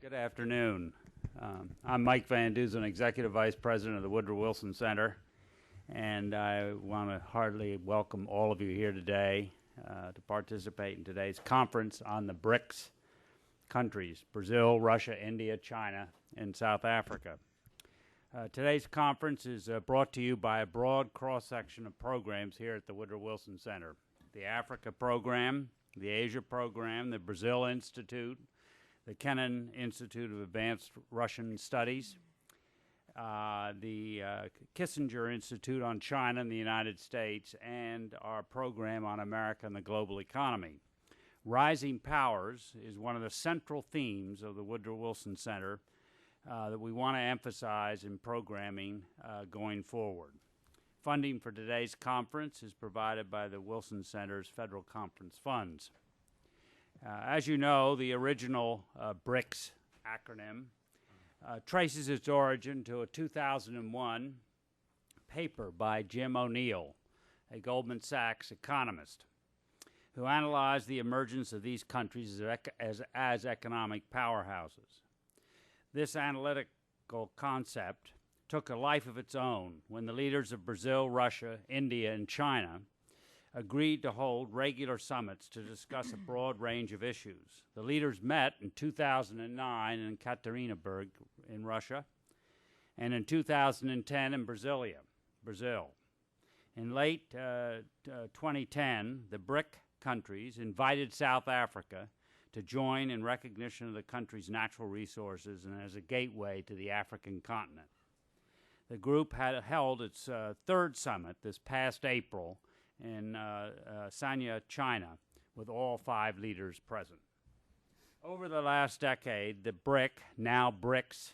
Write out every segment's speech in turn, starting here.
Good afternoon. I'm Mike Van Duzen, Executive Vice President of the Woodrow Wilson Center, and I want to heartily welcome all of you here today to participate in today's conference on the BRICS countries, Brazil, Russia, India, China, and South Africa. Today's conference is brought to you by a broad cross-section of programs here at the Woodrow Wilson Center. The Africa Program, the Asia Program, the Brazil Institute, the Kennan Institute of Advanced Russian Studies, the Kissinger Institute on China and the United States, and our program on America and the global economy. Rising Powers is one of the central themes of the Woodrow Wilson Center that we want to emphasize in programming going forward. Funding for today's conference is provided by the Wilson Center's federal conference funds. As you know, the original BRICS acronym traces its origin to a 2001 paper by Jim O'Neill, a Goldman Sachs economist, who analyzed the emergence of these countries as economic powerhouses. This analytical concept took a life of its own when the leaders of Brazil, Russia, India, and China agreed to hold regular summits to discuss a broad range of issues. The leaders met in 2009 in Ekaterinburg in Russia, and in 2010 in Brazil. In late 2010, the BRIC countries invited South Africa to join in recognition of the country's natural resources and as a gateway to the African continent. The group had held its third summit this past April in Sanya, China, with all 5 leaders present. Over the last decade, the BRIC, now BRICS,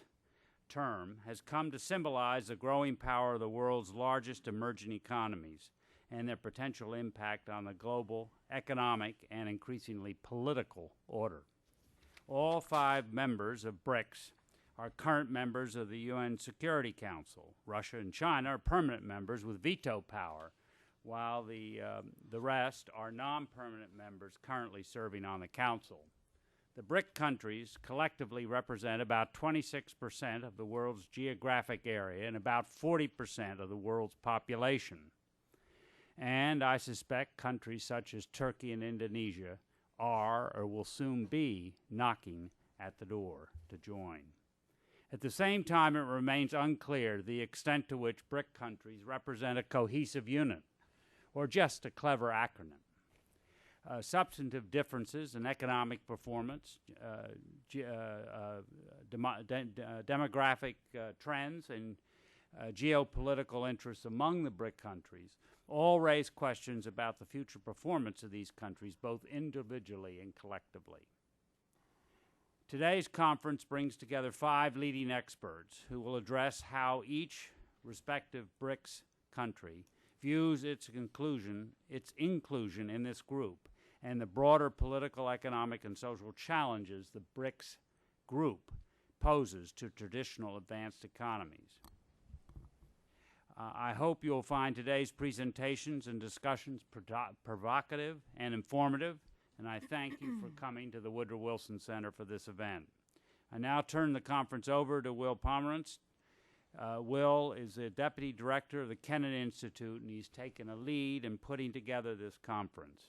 term has come to symbolize the growing power of the world's largest emerging economies and their potential impact on the global economic and increasingly political order. All 5 members of BRICS are current members of the UN Security Council. Russia and China are permanent members with veto power, while the rest are non-permanent members currently serving on the Council. The BRIC countries collectively represent about 26% of the world's geographic area and about 40% of the world's population. And I suspect countries such as Turkey and Indonesia are or will soon be knocking at the door to join. At the same time, it remains unclear the extent to which BRIC countries represent a cohesive unit, or just a clever acronym. Substantive differences in economic performance, demographic trends, and geopolitical interests among the BRIC countries all raise questions about the future performance of these countries, both individually and collectively. Today's conference brings together 5 leading experts who will address how each respective BRICS country views its inclusion in this group and the broader political, economic, and social challenges the BRICS group poses to traditional advanced economies. I hope you'll find today's presentations and discussions provocative and informative, and I thank you for coming to the Woodrow Wilson Center for this event. I now turn the conference over to Will Pomerantz. Will is the Deputy Director of the Kennan Institute, and he's taken a lead in putting together this conference.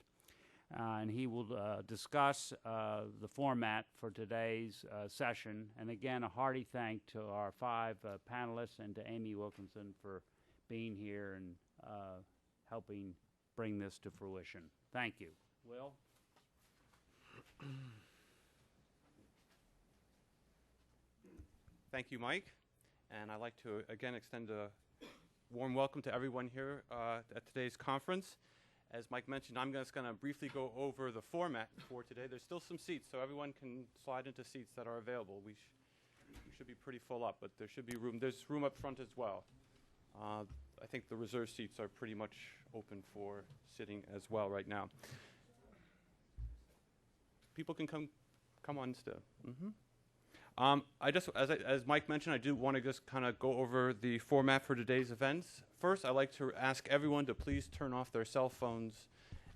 And he will discuss the format for today's session. And again, a hearty thank to our 5 panelists and to Amy Wilkinson for being here and helping bring this to fruition. Thank you. Will? Thank you, Mike. And I'd like to again extend a warm welcome to everyone here at today's conference. As Mike mentioned, I'm just going to briefly go over the format for today. There's still some seats, so everyone can slide into seats that are available. We should be pretty full up, but there should be room. There's room up front as well. I think the reserved seats are pretty much open for sitting as well right now. People can come on still. As Mike mentioned, I do want to just kind of go over the format for today's events. First, I'd like to ask everyone to please turn off their cell phones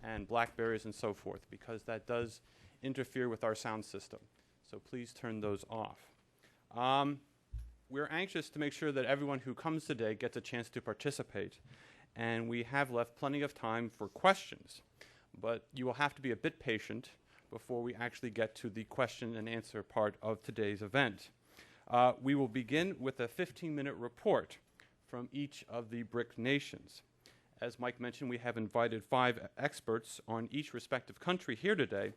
and BlackBerries and so forth, because that does interfere with our sound system. so please turn those off. We're anxious to make sure that everyone who comes today gets a chance to participate, and we have left plenty of time for questions, but you will have to be a bit patient before we actually get to the question and answer part of today's event. We will begin with a 15-minute report from each of the BRIC nations. As Mike mentioned, we have invited 5 experts on each respective country here today,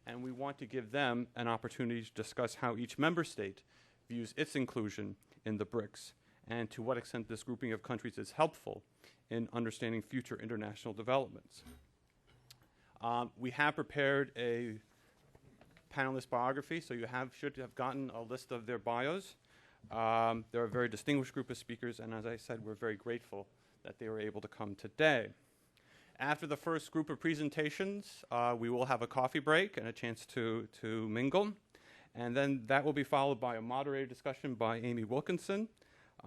and we want to give them an opportunity to discuss how each member state views its inclusion in the BRICS and to what extent this grouping of countries is helpful in understanding future international developments. We have prepared a panelist biography, so you should have gotten a list of their bios. They're a very distinguished group of speakers, and as I said, we're very grateful that they were able to come today. After the first group of presentations, we will have a coffee break and a chance to mingle. And then that will be followed by a moderated discussion by Amy Wilkinson.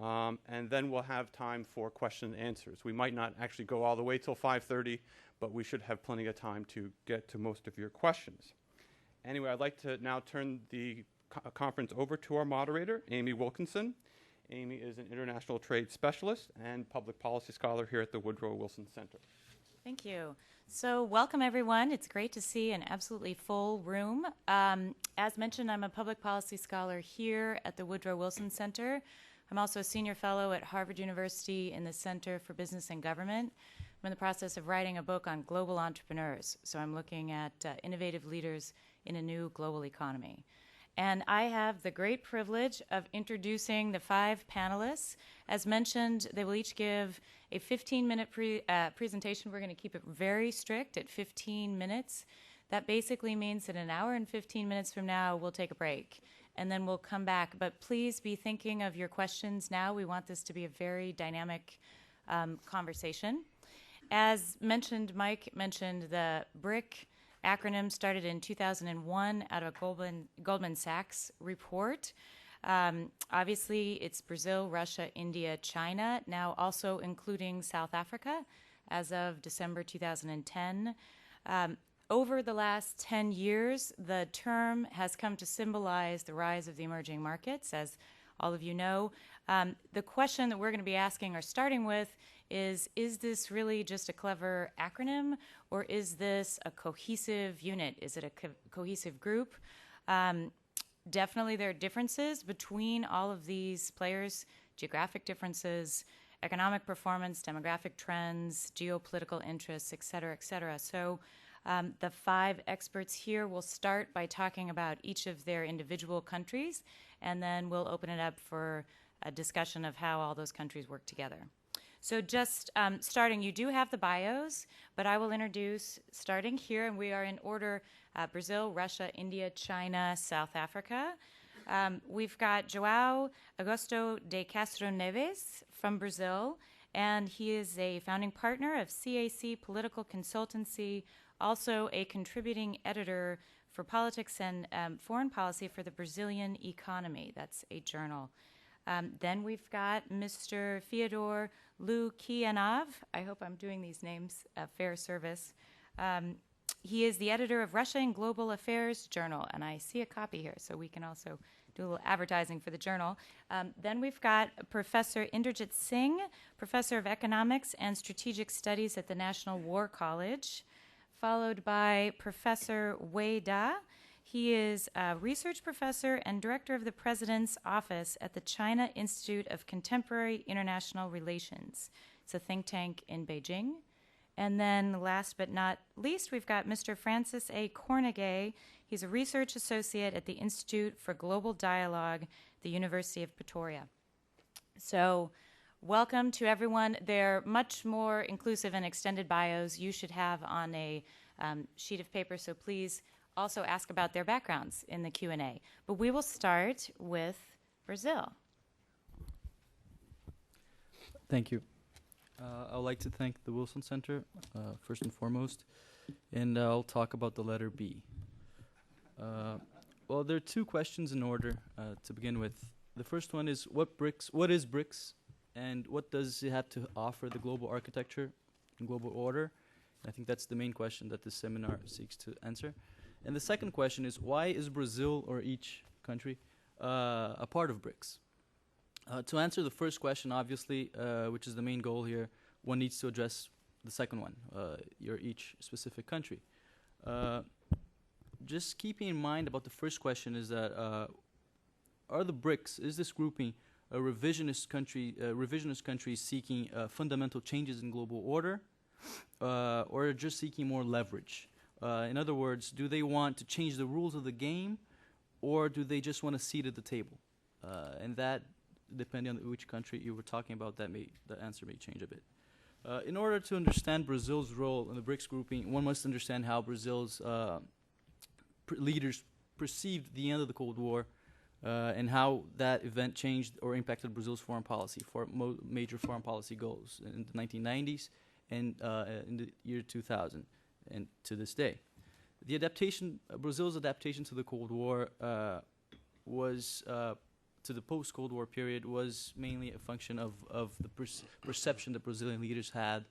And then we'll have time for question and answers. We might not actually go all the way till 5:30, but we should have plenty of time to get to most of your questions. Anyway, I'd like to now turn the conference over to our moderator, Amy Wilkinson. Amy is an international trade specialist and public policy scholar here at the Woodrow Wilson Center. Thank you. So welcome, everyone. It's great to see an absolutely full room. As mentioned, I'm a public policy scholar here at the Woodrow Wilson Center. I'm also a senior fellow at Harvard University in the Center for Business and Government. I'm in the process of writing a book on global entrepreneurs. So I'm looking at innovative leaders in a new global economy. And I have the great privilege of introducing the 5 panelists. As mentioned, they will each give a 15-minute presentation. We're going to keep it very strict at 15 minutes. That basically means that an hour and 15 minutes from now, we'll take a break, and then we'll come back. But please be thinking of your questions now. We want this to be a very dynamic conversation. As mentioned, Mike mentioned the BRIC acronym started in 2001 out of a Goldman Sachs report. Obviously, it's Brazil, Russia, India, China, now also including South Africa as of December 2010. Over the last 10 years, the term has come to symbolize the rise of the emerging markets, as all of you know. The question that we're going to be asking or starting with is this really just a clever acronym, or is this a cohesive unit? Is it a cohesive group? Definitely there are differences between all of these players, geographic differences, economic performance, demographic trends, geopolitical interests, et cetera, et cetera. So the 5 experts here will start by talking about each of their individual countries, and then we'll open it up for a discussion of how all those countries work together. So just starting, you do have the bios, but I will introduce, starting here, and we are in order, Brazil, Russia, India, China, South Africa. We've got João Augusto de Castro Neves from Brazil, and he is a founding partner of CAC Political Consultancy, also a contributing editor for politics and foreign policy for the Brazilian Economy. That's a journal. Then we've got Mr. Fyodor Lukyanov. I hope I'm doing these names a fair service. He is the editor of Russia and Global Affairs Journal, and I see a copy here, so we can also do a little advertising for the journal. Then we've got Professor Inderjit Singh, Professor of Economics and Strategic Studies at the National War College, followed by Professor Wei Da. He is a research professor and director of the President's Office at the China Institute of Contemporary International Relations. It's a think tank in Beijing. And then last but not least, we've got Mr. Francis A. Kornegay. He's a research associate at the Institute for Global Dialogue, the University of Pretoria. So welcome to everyone. They're much more inclusive and extended bios you should have on a sheet of paper, so please also ask about their backgrounds in the Q&A. But we will start with Brazil. Thank you. I would like to thank the Wilson Center, first and foremost, and I'll talk about the letter B. Well, there are 2 questions in order to begin with. The first one is, what is BRICS, and what does it have to offer the global architecture and global order? I think that's the main question that this seminar seeks to answer. And the second question is, why is Brazil, or each country, a part of BRICS? To answer the first question, obviously, which is the main goal here, one needs to address the second one, each specific country. Just keeping in mind about the first question is that are the BRICS, is this grouping a revisionist country seeking fundamental changes in global order, or just seeking more leverage? In other words, do they want to change the rules of the game, or do they just want a seat at the table? And that, depending on which country you were talking about, the answer may change a bit. In order to understand Brazil's role in the BRICS grouping, one must understand how Brazil's leaders perceived the end of the Cold War, and how that event changed or impacted Brazil's foreign policy, for major foreign policy goals in the 1990s and in the year 2000 and to this day. The adaptation, Brazil's adaptation to the Cold War to the post-Cold War period was mainly a function of the perception that Brazilian leaders had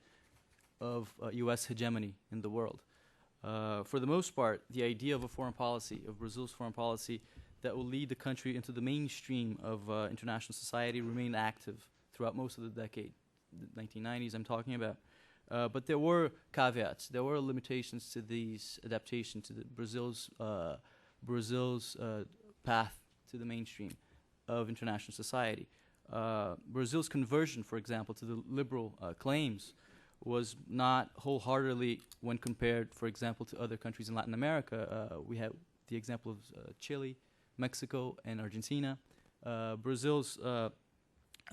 of U.S. hegemony in the world. For the most part, the idea of a foreign policy, of Brazil's foreign policy, that will lead the country into the mainstream of international society remained active throughout most of the decade, the 1990s I'm talking about. But there were caveats, there were limitations to these adaptations to Brazil's path to the mainstream of international society. Brazil's conversion, for example, to the liberal claims was not wholeheartedly when compared, for example, to other countries in Latin America. We have the example of Chile, Mexico, and Argentina. Brazil's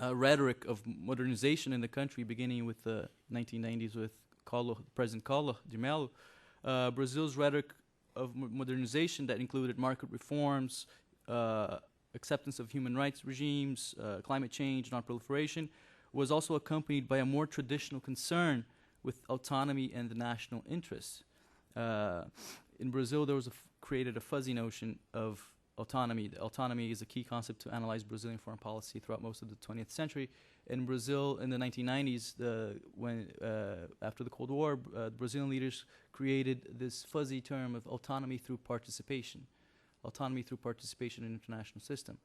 rhetoric of modernization in the country, beginning with the 1990s with President Collor de Mello, Brazil's rhetoric of modernization that included market reforms, acceptance of human rights regimes, climate change, non-proliferation, was also accompanied by a more traditional concern with autonomy and the national interest. In Brazil, there was created a fuzzy notion of autonomy. Autonomy is a key concept to analyze Brazilian foreign policy throughout most of the 20th century. In Brazil, in the 1990s, after the Cold War, Brazilian leaders created this fuzzy term of autonomy through participation in international system,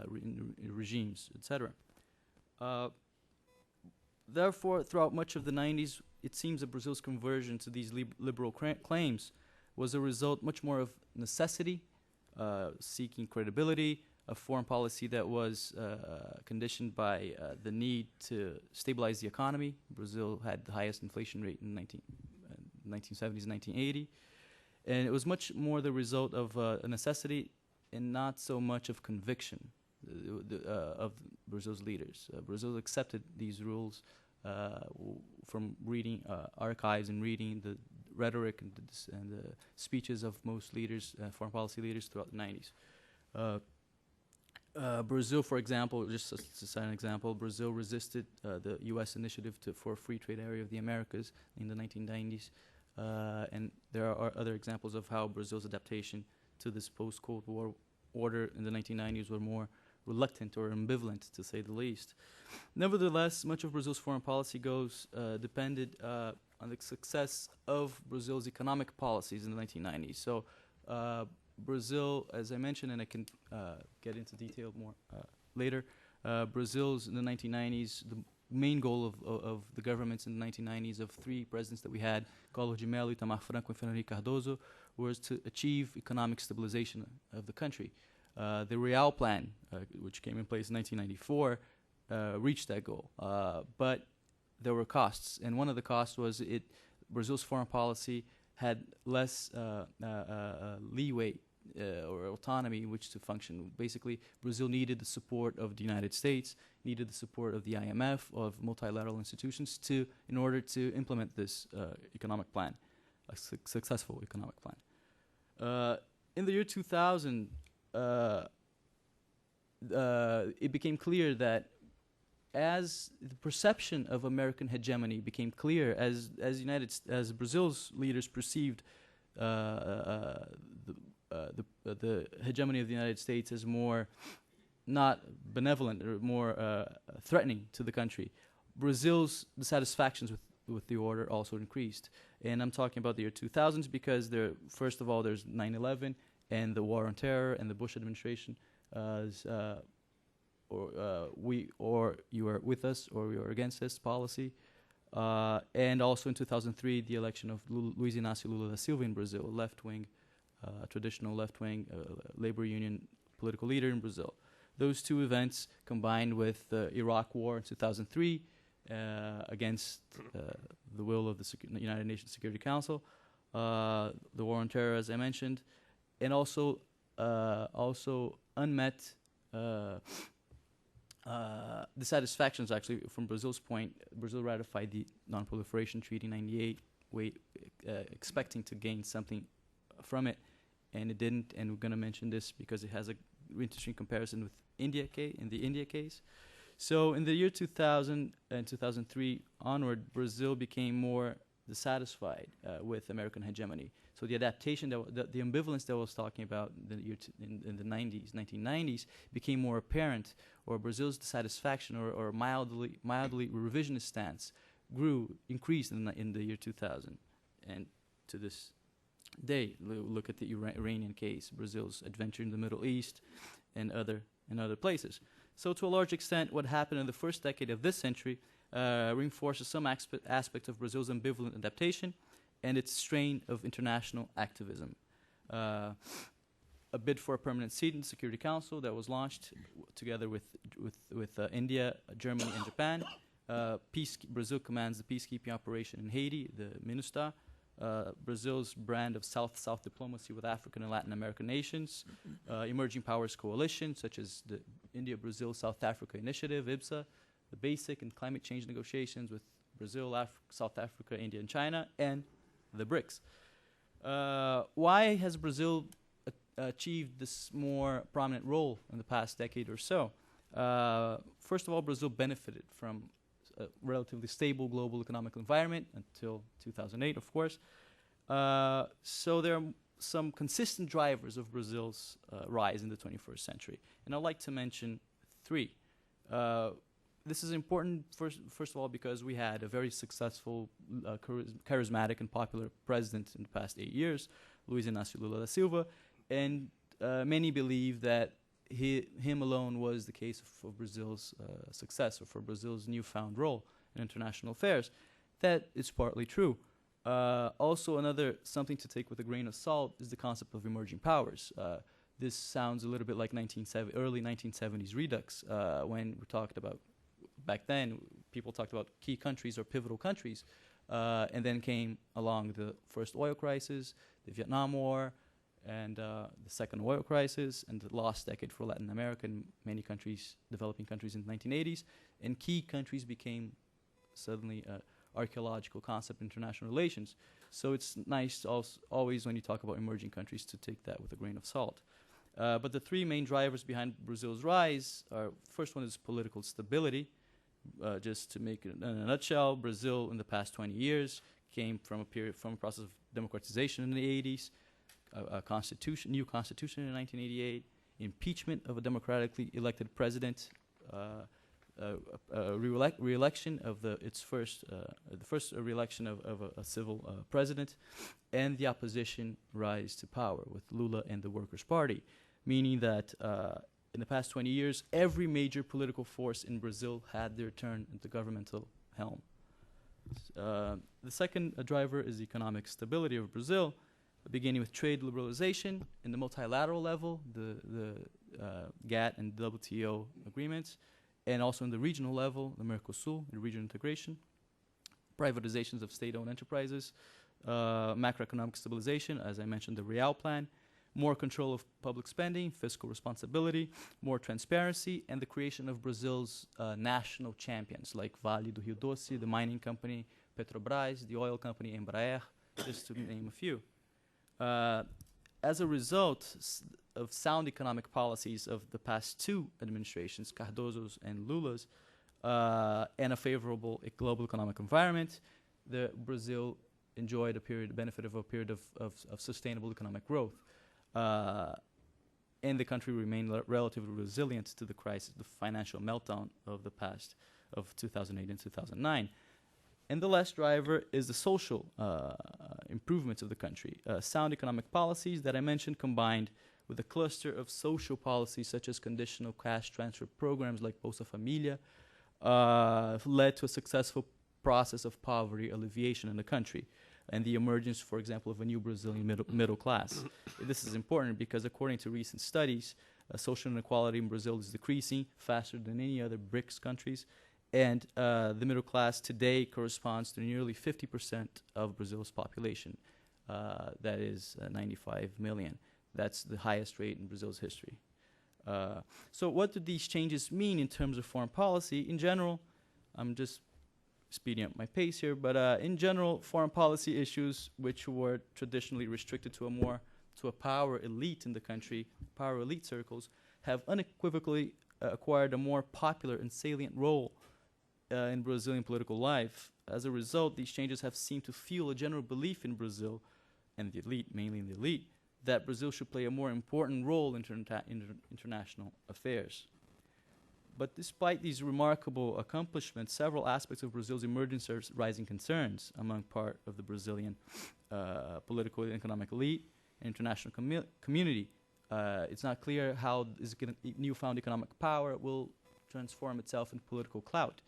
in regimes, etc. Therefore, throughout much of the 90s, it seems that Brazil's conversion to these liberal claims was a result much more of necessity, seeking credibility, a foreign policy that was conditioned by the need to stabilize the economy. Brazil had the highest inflation rate in 1970s, 1980. And it was much more the result of a necessity and not so much of conviction of Brazil's leaders. Brazil accepted these rules from reading archives and reading the rhetoric and the speeches of most leaders, foreign policy leaders throughout the 90s. Brazil, for example, just to cite an example, Brazil resisted the U.S. initiative for a free trade area of the Americas in the 1990s. And there are other examples of how Brazil's adaptation to this post-Cold War order in the 1990s were more reluctant or ambivalent, to say the least. Nevertheless, much of Brazil's foreign policy goals depended on the success of Brazil's economic policies in the 1990s. So Brazil, as I mentioned, and I can get into detail more later, Brazil's in the 1990s, the main goal of the governments in the 1990s, of three presidents that we had, Collor de Mello, Itamar Franco, and Fernando Cardoso, was to achieve economic stabilization of the country. The Real Plan, which came in place in 1994, reached that goal. But there were costs, and one of the costs was Brazil's foreign policy had less leeway or autonomy in which to function. Basically, Brazil needed the support of the United States, needed the support of the IMF, of multilateral institutions in order to implement this economic plan, a successful economic plan. In the year 2000, it became clear that as the perception of American hegemony became clear, as Brazil's leaders perceived the hegemony of the United States as more not benevolent or more threatening to the country, Brazil's dissatisfactions with with the order also increased. And I'm talking about the year 2000s because first of all, there's 9/11 and the war on terror and the Bush administration, or you are with us or you are against us policy. And also in 2003, the election of Luiz Inácio Lula da Silva in Brazil, a left-wing, traditional left-wing labor union political leader in Brazil. Those two events combined with the Iraq War in 2003 against the will of the United Nations Security Council, the war on terror, as I mentioned, and also unmet dissatisfactions, actually, from Brazil's point. Brazil ratified the Non-Proliferation Treaty in 98, expecting to gain something from it, and it didn't. And we're going to mention this because it has a interesting comparison with in the India case. So in the year 2000 and 2003 onward, Brazil became more dissatisfied with American hegemony. So the adaptation, the ambivalence that I was talking about in the 1990s, became more apparent, or Brazil's dissatisfaction or mildly revisionist stance increased in the year 2000. And to this day, look at the Iranian case, Brazil's adventure in the Middle East and other places. So to a large extent, what happened in the first decade of this century reinforces some aspect of Brazil's ambivalent adaptation and its strain of international activism. A bid for a permanent seat in the Security Council that was launched together with India, Germany, and Japan. Brazil commands the peacekeeping operation in Haiti, the MINUSTAH. Brazil's brand of South-South diplomacy with African and Latin American nations, emerging powers coalition such as the India-Brazil-South Africa Initiative, IBSA, the basic and climate change negotiations with Brazil, South Africa, India, and China, and the BRICS. Why has Brazil achieved this more prominent role in the past decade or so? First of all, Brazil benefited from a relatively stable global economic environment until 2008, of course. So there are some consistent drivers of Brazil's rise in the 21st century. And I'd like to mention three. This is important, first of all, because we had a very successful, charismatic, and popular president in the past 8 years, Luiz Inácio Lula da Silva, and many believe that him alone was the case of Brazil's success, or for Brazil's newfound role in international affairs. That is partly true. Also, something to take with a grain of salt is the concept of emerging powers. This sounds a little bit like early 1970s redux, when we talked about, back then, people talked about key countries or pivotal countries, and then came along the first oil crisis, the Vietnam War, and the second oil crisis, and the lost decade for Latin America and many countries, developing countries in the 1980s, and key countries became suddenly an archaeological concept in international relations. So it's nice always when you talk about emerging countries to take that with a grain of salt. But the three main drivers behind Brazil's rise are, first one is political stability. Just to make it in a nutshell, Brazil in the past 20 years came from a process of democratization in the 80s, new constitution in 1988, impeachment of a democratically elected president, re-election of the first re-election of a civil president, and the opposition rise to power with Lula and the Workers' Party, meaning that in the past 20 years, every major political force in Brazil had their turn at the governmental helm. The second driver is the economic stability of Brazil, beginning with trade liberalization in the multilateral level, the GATT and WTO agreements, and also in the regional level, the Mercosul, the regional integration, privatizations of state-owned enterprises, macroeconomic stabilization, as I mentioned, the Real Plan, more control of public spending, fiscal responsibility, more transparency, and the creation of Brazil's national champions like Vale do Rio Doce, the mining company, Petrobras, the oil company, Embraer, just to name a few. As a result of sound economic policies of the past two administrations, Cardoso's and Lula's, and a favorable global economic environment, Brazil enjoyed the benefit of a period of sustainable economic growth. And the country remained relatively resilient to the crisis, the financial meltdown of the past of 2008 and 2009. And the last driver is the social improvements of the country. Sound economic policies that I mentioned, combined with a cluster of social policies such as conditional cash transfer programs like Bolsa Familia, led to a successful process of poverty alleviation in the country and the emergence, for example, of a new Brazilian middle class. This is important because according to recent studies, social inequality in Brazil is decreasing faster than any other BRICS countries, and the middle class today corresponds to nearly 50% of Brazil's population. That is 95 million. That's the highest rate in Brazil's history. So what do these changes mean in terms of foreign policy? In general, I'm just speeding up my pace here, but in general, foreign policy issues which were traditionally restricted to a power elite in the country, power elite circles, have unequivocally acquired a more popular and salient role in Brazilian political life. As a result, these changes have seemed to fuel a general belief in Brazil, and the elite, mainly in the elite, that Brazil should play a more important role in international affairs. But despite these remarkable accomplishments, several aspects of Brazil's emergence are raising concerns among part of the Brazilian political and economic elite and international community. It's not clear how this newfound economic power will transform itself in political clout.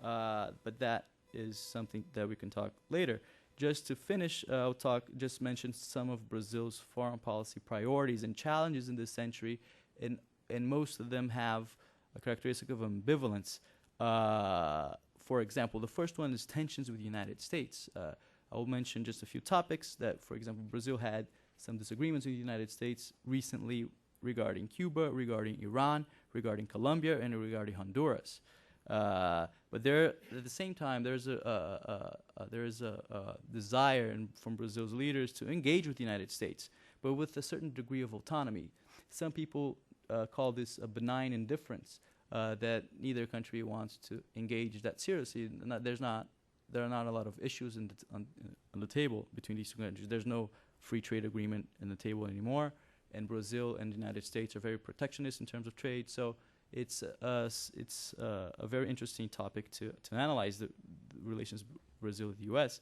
But that is something that we can talk later. Just to finish, I'll just mention some of Brazil's foreign policy priorities and challenges in this century, and most of them have a characteristic of ambivalence. For example, the first one is tensions with the United States. I will mention just a few topics that, for example, Brazil had some disagreements with the United States recently regarding Cuba, regarding Iran, regarding Colombia, and regarding Honduras. But there, at the same time, there's a desire from Brazil's leaders to engage with the United States, but with a certain degree of autonomy. Some people call this a benign indifference, that neither country wants to engage that seriously. There are not a lot of issues on the table between these two countries. There's no free trade agreement on the table anymore, and Brazil and the United States are very protectionist in terms of trade. So it's a very interesting topic to analyze the relations Brazil with the U.S.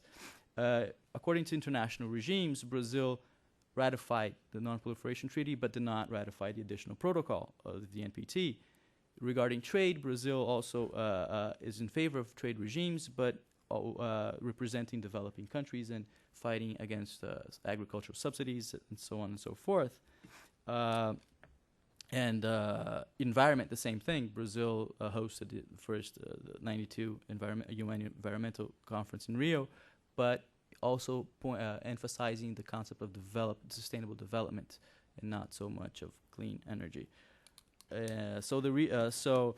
According to international regimes, Brazil ratified the Non-Proliferation Treaty but did not ratify the additional protocol of the NPT. Regarding trade, Brazil also is in favor of trade regimes, but representing developing countries and fighting against agricultural subsidies and so on and so forth. And environment, the same thing. Brazil hosted the first 92 UN Environmental Conference in Rio, but also emphasizing the concept of sustainable development and not so much of clean energy. So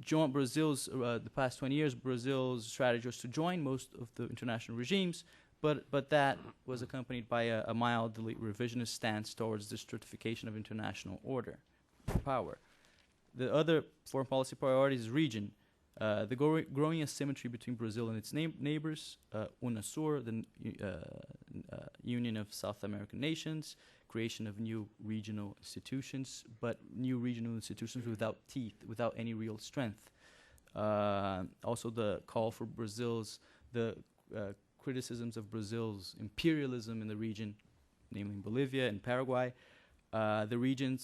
join Brazil's the past 20 years, Brazil's strategy was to join most of the international regimes, but that was accompanied by a mildly revisionist stance towards the stratification of international order, power. The other foreign policy priority is region. The growing asymmetry between Brazil and its neighbors, UNASUR, the Union of South American Nations, creation of new regional institutions, but new regional institutions without teeth, without any real strength. Also the call for the criticisms of Brazil's imperialism in the region, namely in Bolivia and Paraguay. The region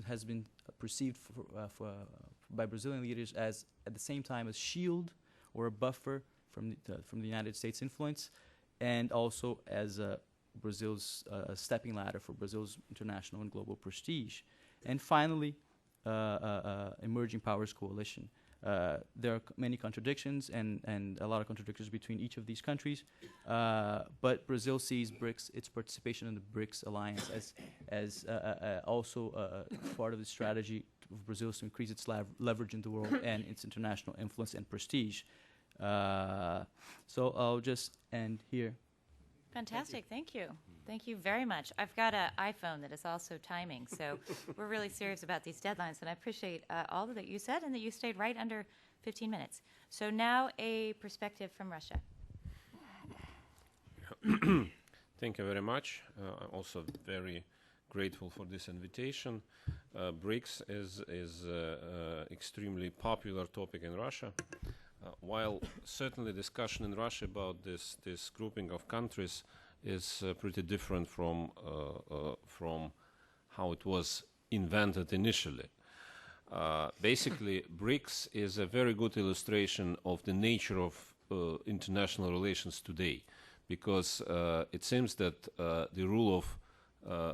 has been perceived by Brazilian leaders as, at the same time, a shield or a buffer from the United States influence, and also as Brazil's stepping ladder for Brazil's international and global prestige. And finally, emerging powers coalition. There are many contradictions and a lot of contradictions between each of these countries, but Brazil sees its participation in the BRICS alliance as also part of the strategy of Brazil to increase its leverage in the world and its international influence and prestige. So I'll just end here. Fantastic. Thank you. Thank you very much. I've got an iPhone that is also timing, so we're really serious about these deadlines, and I appreciate all that you said and that you stayed right under 15 minutes. So now a perspective from Russia. Thank you very much. Also very grateful for this invitation. BRICS is extremely popular topic in Russia. While certainly discussion in Russia about this grouping of countries is pretty different from how it was invented initially. Basically, BRICS is a very good illustration of the nature of international relations today, because it seems that the rule of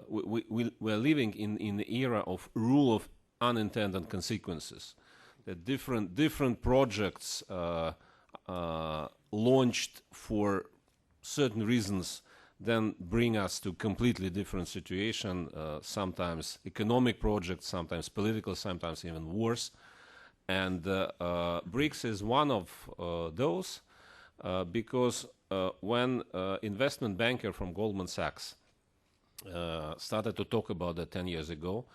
we're living in the era of rule of unintended consequences. That different projects launched for certain reasons then bring us to completely different situation, sometimes economic projects, sometimes political, sometimes even wars. And BRICS is one of those because when investment banker from Goldman Sachs started to talk about that 10 years ago,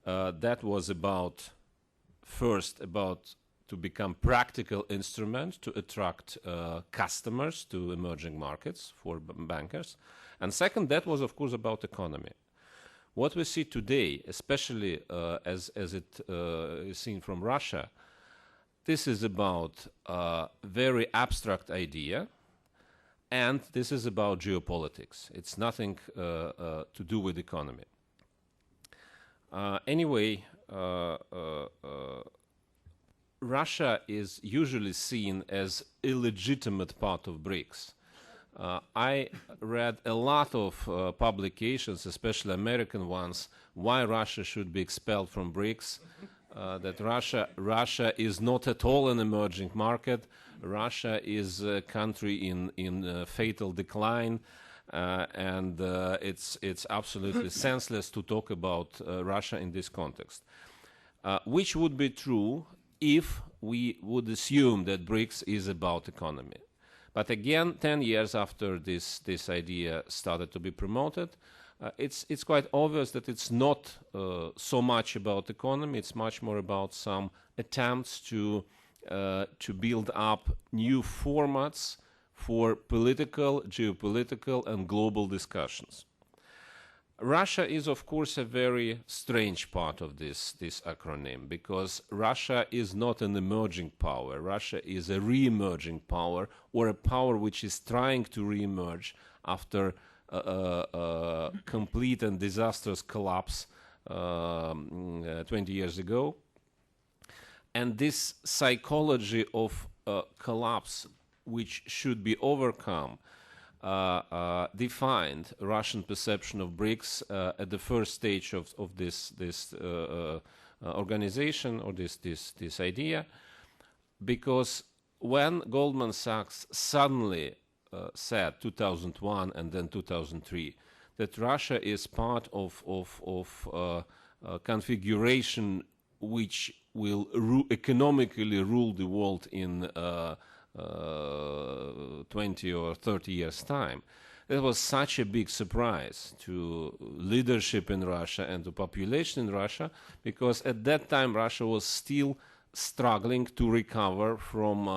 that was about to become practical instrument to attract customers to emerging markets for bankers. And second, that was, of course, about economy. What we see today, especially as it is seen from Russia, this is about a very abstract idea, and this is about geopolitics. It's nothing to do with economy. Anyway, Russia is usually seen as illegitimate part of BRICS. I read a lot of publications, especially American ones, why Russia should be expelled from BRICS, that Russia is not at all an emerging market. Russia is a country in fatal decline, and it's absolutely senseless to talk about Russia in this context, which would be true if we would assume that BRICS is about economy. But again, 10 years after this idea started to be promoted, it's quite obvious that it's not so much about economy. It's much more about some attempts to build up new formats for political, geopolitical, and global discussions. Russia is, of course, a very strange part of this acronym, because Russia is not an emerging power. Russia is a re-emerging power, or a power which is trying to re-emerge after complete and disastrous collapse 20 years ago. And this psychology of collapse, which should be overcome, defined Russian perception of BRICS at the first stage of this organization, or this idea, because when Goldman Sachs suddenly said 2001 and then 2003 that Russia is part of a configuration which will economically rule the world in 20 or 30 years' time. That was such a big surprise to leadership in Russia and to population in Russia, because at that time Russia was still struggling to recover from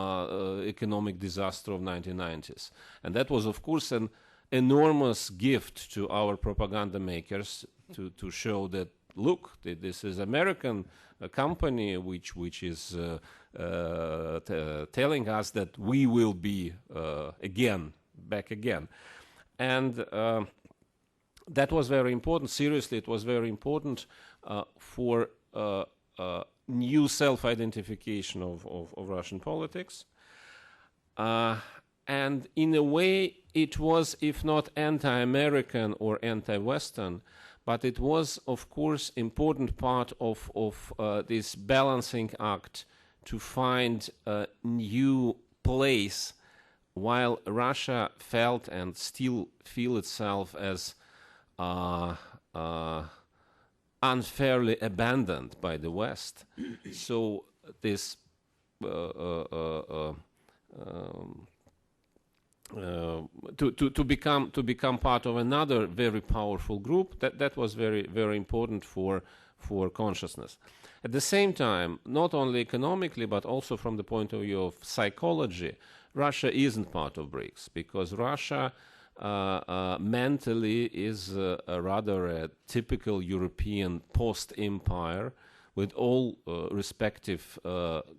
economic disaster of 1990s. And that was, of course, an enormous gift to our propaganda makers to show that, look, this is American company which is telling us that we will be back again. And that was very important. Seriously, it was very important for new self-identification of Russian politics. And in a way, it was, if not anti-American or anti-Western, but it was, of course, important part of this balancing act to find a new place, while Russia felt and still feel itself as unfairly abandoned by the West. So this to become part of another very powerful group, that was very, very important for consciousness. At the same time, not only economically but also from the point of view of psychology, Russia isn't part of BRICS, because Russia mentally is rather a typical European post-empire, with all respective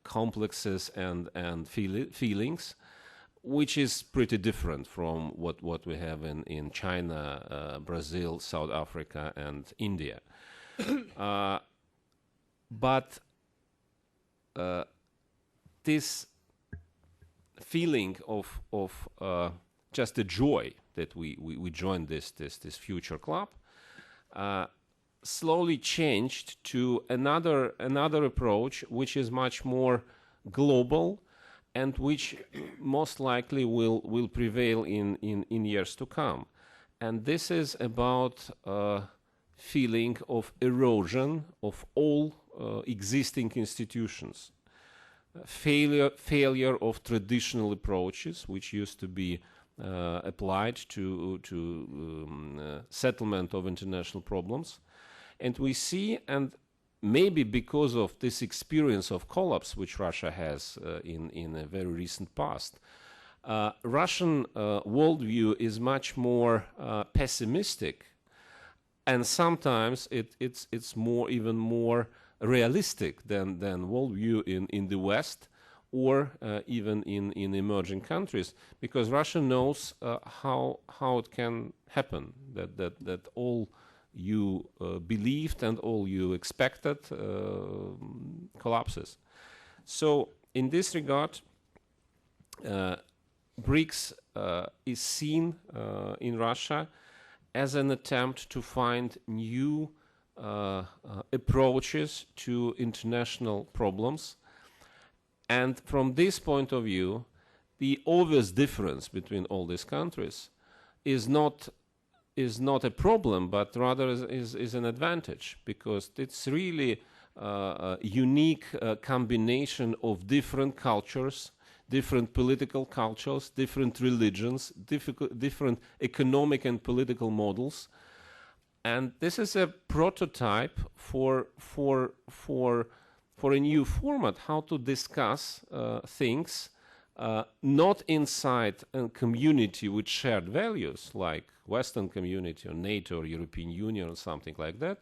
complexes and feelings, which is pretty different from what we have in China, Brazil, South Africa, and India. But this feeling of just a joy that we joined this future club slowly changed to another approach, which is much more global and which most likely will prevail in years to come. And this is about feeling of erosion of all existing institutions, failure of traditional approaches which used to be applied to settlement of international problems. And we see, and maybe because of this experience of collapse which Russia has in a very recent past, Russian worldview is much more pessimistic, and sometimes it's even more realistic than worldview in the West or even in emerging countries, because Russia knows how it can happen, that all you believed and all you expected collapses. So in this regard, BRICS is seen in Russia as an attempt to find new approaches to international problems. And from this point of view, the obvious difference between all these countries is not a problem, but rather is an advantage, because it's really a unique combination of different cultures, different political cultures, different religions, different economic and political models. And this is a prototype for a new format, how to discuss things not inside a community with shared values like Western community or NATO or European Union or something like that,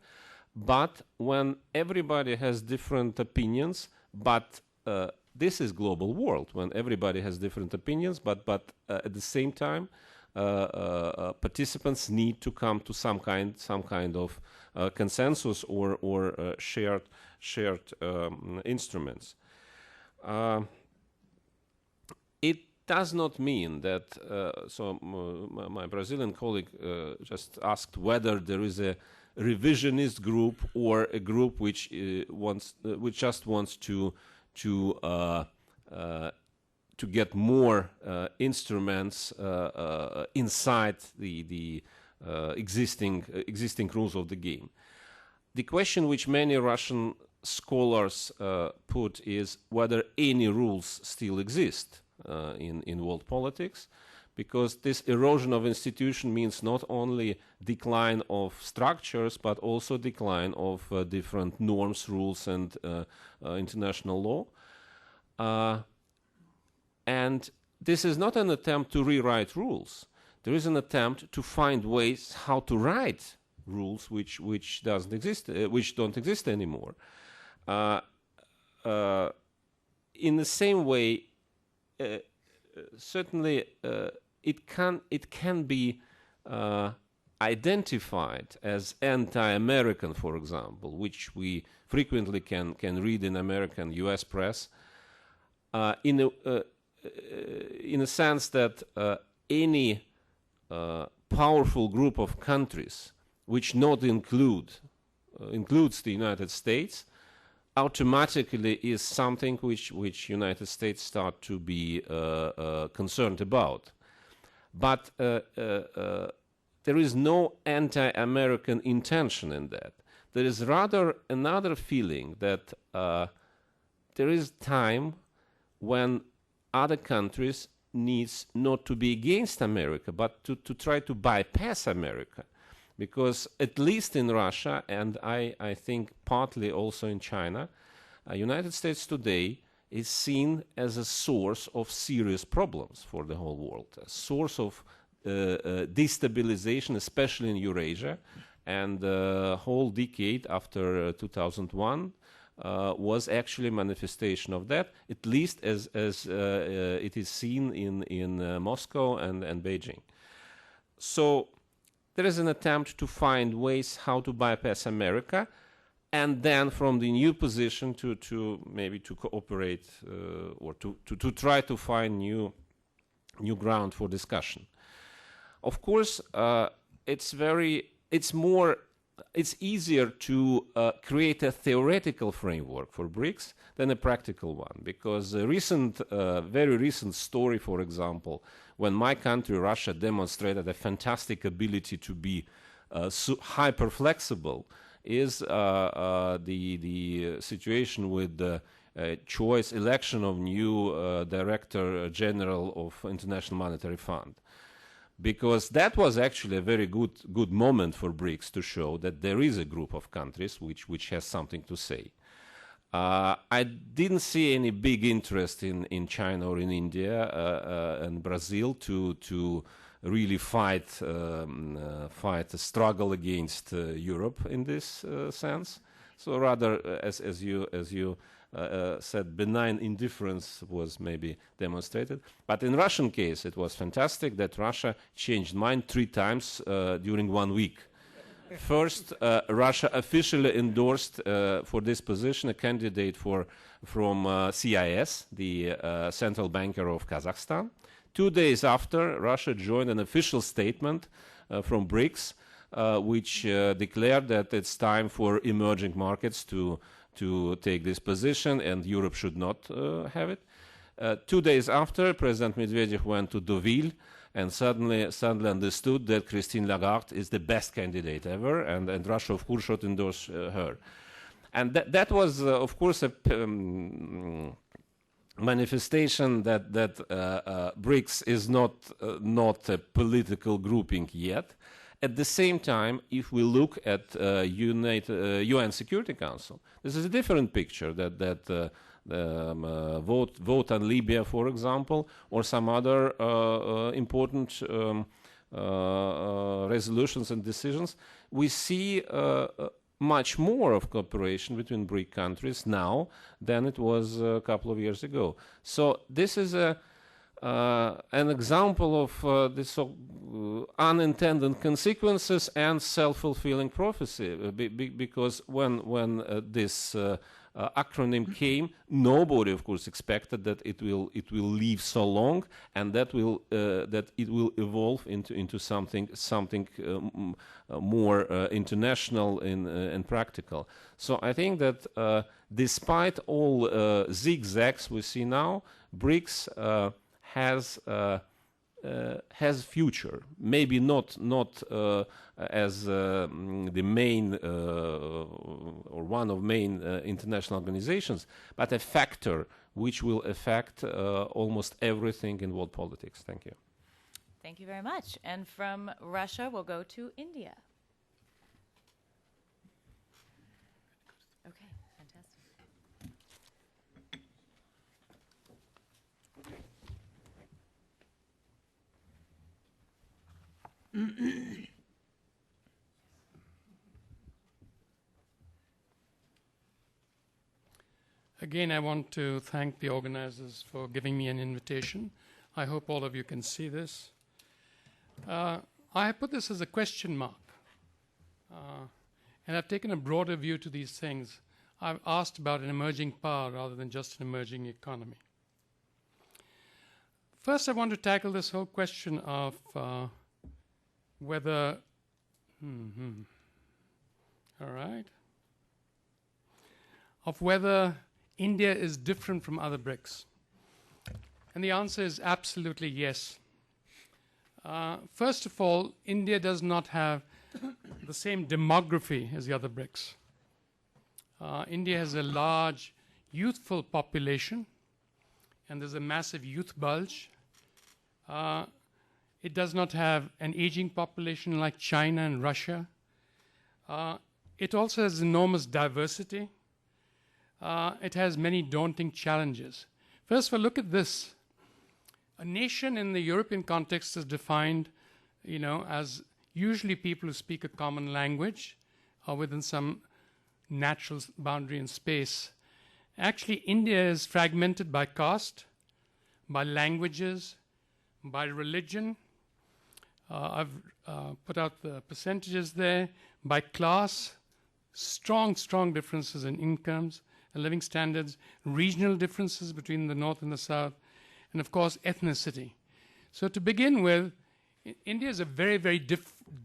but when everybody has different opinions, but this is global world, when everybody has different opinions, but at the same time participants need to come to some kind of consensus or shared instruments. It does not mean that, so my Brazilian colleague just asked whether there is a revisionist group or a group which just wants to get more instruments inside the existing rules of the game. The question which many Russian scholars put is whether any rules still exist in world politics, because this erosion of institution means not only decline of structures, but also decline of different norms, rules, and international law. And this is not an attempt to rewrite rules. There is an attempt to find ways how to write rules which don't exist anymore. In the same way, certainly it can be identified as anti-American, for example, which we frequently can read in American U.S. press, in a sense that any powerful group of countries which not includes the United States automatically is something which United States start to be concerned about. But there is no anti-American intention in that. There is rather another feeling that there is time when other countries needs not to be against America, but to try to bypass America. Because at least in Russia, and I think partly also in China, United States today is seen as a source of serious problems for the whole world, a source of destabilization, especially in Eurasia. And the whole decade after 2001 was actually a manifestation of that, at least as it is seen in Moscow and Beijing. So there is an attempt to find ways how to bypass America, and then from the new position to maybe to cooperate or to try to find new ground for discussion. Of course, it's easier to create a theoretical framework for BRICS than a practical one, because a very recent story, for example, when my country, Russia, demonstrated a fantastic ability to be hyper flexible, is the situation with the election of new Director General of International Monetary Fund. Because that was actually a very good moment for BRICS to show that there is a group of countries which has something to say. I didn't see any big interest in China or in India and Brazil to really fight a struggle against Europe in this sense. So rather, as you said, benign indifference was maybe demonstrated. But in Russian case, it was fantastic that Russia changed mind 3 times during 1 week. First, Russia officially endorsed for this position a candidate from CIS, the central banker of Kazakhstan. 2 days after, Russia joined an official statement from BRICS, which declared that it's time for emerging markets to take this position, and Europe should not have it. 2 days after, President Medvedev went to Deauville and suddenly understood that Christine Lagarde is the best candidate ever, and Russia, of course, should endorse her. And that was, of course, a manifestation that BRICS is not a political grouping yet. At the same time, if we look at UN Security Council, this is a different picture. That vote on Libya, for example, or some other important resolutions and decisions, we see much more of cooperation between BRIC countries now than it was a couple of years ago. So this is an example of this unintended consequences and self-fulfilling prophecy, because when this acronym came, nobody, of course, expected that it will live so long, and that it will evolve into something more international and practical. So I think that despite all zigzags we see now, BRICS has future. Maybe not as the main or one of main international organizations, but a factor which will affect almost everything in world politics. Thank you. Thank you very much. And from Russia, we'll go to India. Okay, fantastic. Again, I want to thank the organizers for giving me an invitation. I hope all of you can see this. I have put this as a question mark. And I've taken a broader view to these things. I've asked about an emerging power rather than just an emerging economy. First, I want to tackle this whole question of whether, all right, of whether India is different from other BRICS. And the answer is absolutely yes. First of all, India does not have the same demography as the other BRICS. India has a large youthful population, and there's a massive youth bulge. It does not have an aging population like China and Russia. It also has enormous diversity. It has many daunting challenges. First of all, look at this. A nation in the European context is defined, as usually people who speak a common language or within some natural boundary in space. Actually, India is fragmented by caste, by languages, by religion. I've put out the percentages there. By class, strong differences in incomes and living standards, regional differences between the north and the south, and of course, ethnicity. So to begin with, India is a very, very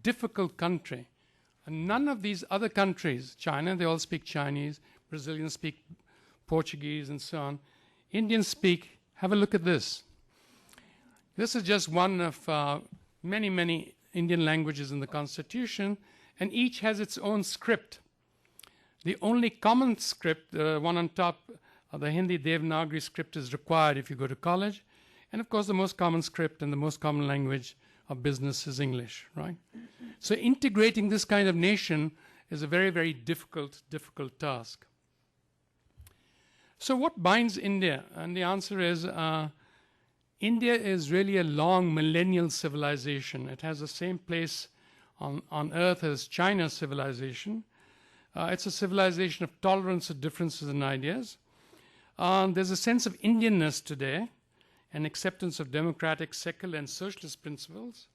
difficult country. And none of these other countries, China, they all speak Chinese, Brazilians speak Portuguese, and so on. Indians speak, have a look at this. This is just one of many, many Indian languages in the Constitution, and each has its own script. The only common script, the one on top, the Hindi Devanagari script, is required if you go to college. And of course, the most common script and the most common language of business is English, right? So integrating this kind of nation is a very, very difficult task. So what binds India? And the answer is India is really a long millennial civilization. It has the same place on earth as China's civilization. It's a civilization of tolerance of differences and ideas. There's a sense of Indianness today, and acceptance of democratic, secular, and socialist principles.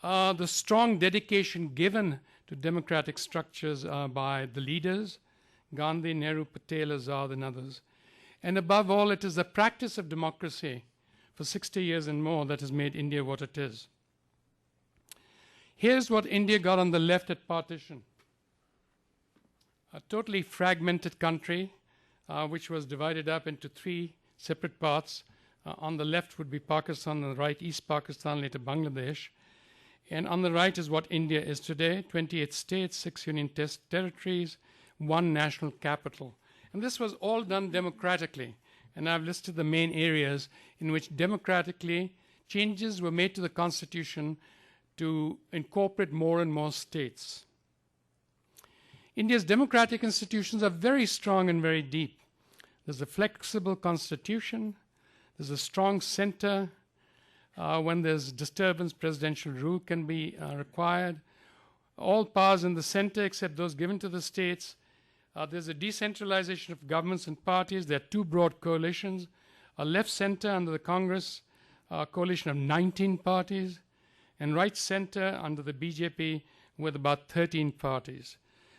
The strong dedication given to democratic structures by the leaders, Gandhi, Nehru, Patel, Azad, and others. And above all, it is the practice of democracy for 60 years and more that has made India what it is. Here's what India got on the left at partition. A totally fragmented country, which was divided up into 3 separate parts. On the left would be Pakistan, on the right East Pakistan, later Bangladesh. And on the right is what India is today, 28 states, 6 union territories, 1 national capital. And this was all done democratically. And I've listed the main areas in which democratically changes were made to the constitution to incorporate more and more states. India's democratic institutions are very strong and very deep. There's a flexible constitution. There's a strong center. When there's disturbance, presidential rule can be required. All powers in the center except those given to the states. There's a decentralization of governments and parties. There are 2 broad coalitions. A left center under the Congress, a coalition of 19 parties, and right center under the BJP with about 13 parties.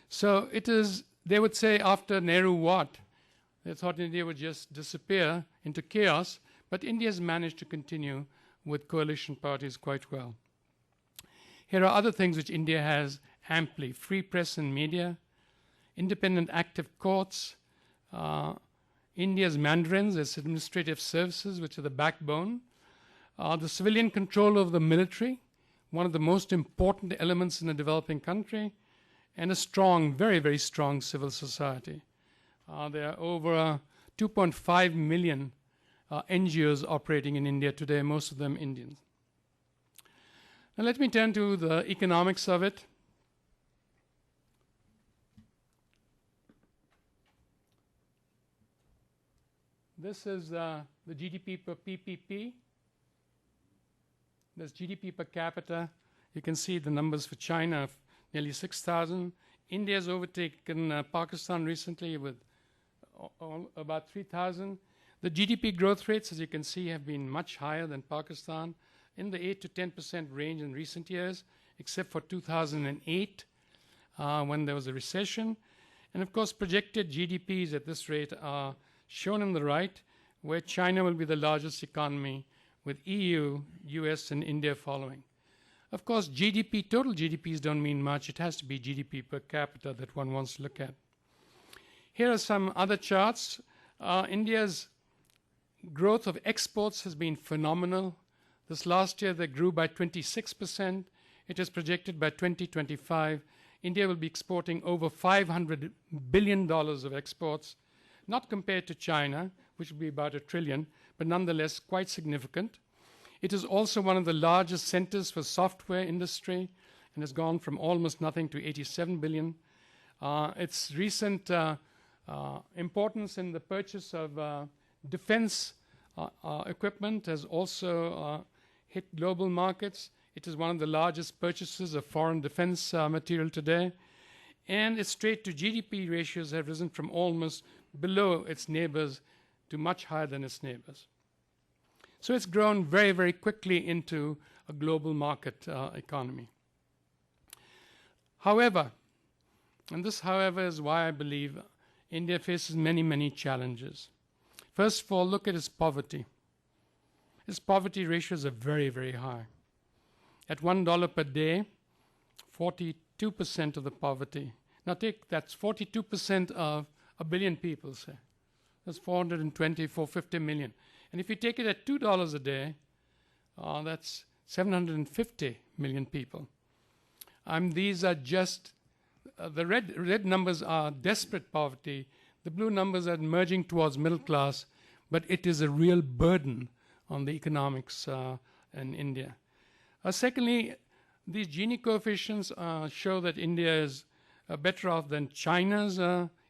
So it is, they would say after Nehru what? They thought India would just disappear into chaos, but India has managed to continue with coalition parties quite well. Here are other things which India has amply: free press and media, independent active courts, India's mandarins, its administrative services, which are the backbone, the civilian control of the military, one of the most important elements in a developing country, and a strong, very, very strong civil society. There are over 2.5 million NGOs operating in India today, most of them Indians. Now let me turn to the economics of it. This is the GDP per PPP. There's GDP per capita. You can see the numbers for China of nearly 6,000. India has overtaken Pakistan recently with about 3,000. The GDP growth rates, as you can see, have been much higher than Pakistan, in the 8 to 10% range in recent years, except for 2008, when there was a recession. And of course, projected GDPs at this rate are shown on the right, where China will be the largest economy, with EU, US, and India following. Of course, GDP, total GDPs don't mean much. It has to be GDP per capita that one wants to look at. Here are some other charts. India's growth of exports has been phenomenal. This last year, they grew by 26%. It is projected by 2025, India will be exporting over $500 billion of exports, not compared to China, which will be about $1 trillion, but nonetheless quite significant. It is also one of the largest centers for software industry and has gone from almost nothing to 87 billion. Its recent importance in the purchase of defense equipment has also hit global markets. It is one of the largest purchasers of foreign defense material today. And its trade to GDP ratios have risen from almost below its neighbors to much higher than its neighbors. So it's grown very, very quickly into a global market economy. However, and this however is why I believe India faces many, many challenges. First of all, look at its poverty. Its poverty ratios are very, very high. At $1 per day, 42% of the poverty. Now that's 42% of a billion people, say. That's 420, 450 million. And if you take it at $2 a day, that's 750 million people. These are just, the red numbers are desperate poverty. The blue numbers are merging towards middle class, but it is a real burden on the economics in India. Secondly, these Gini coefficients show that India is better off than China's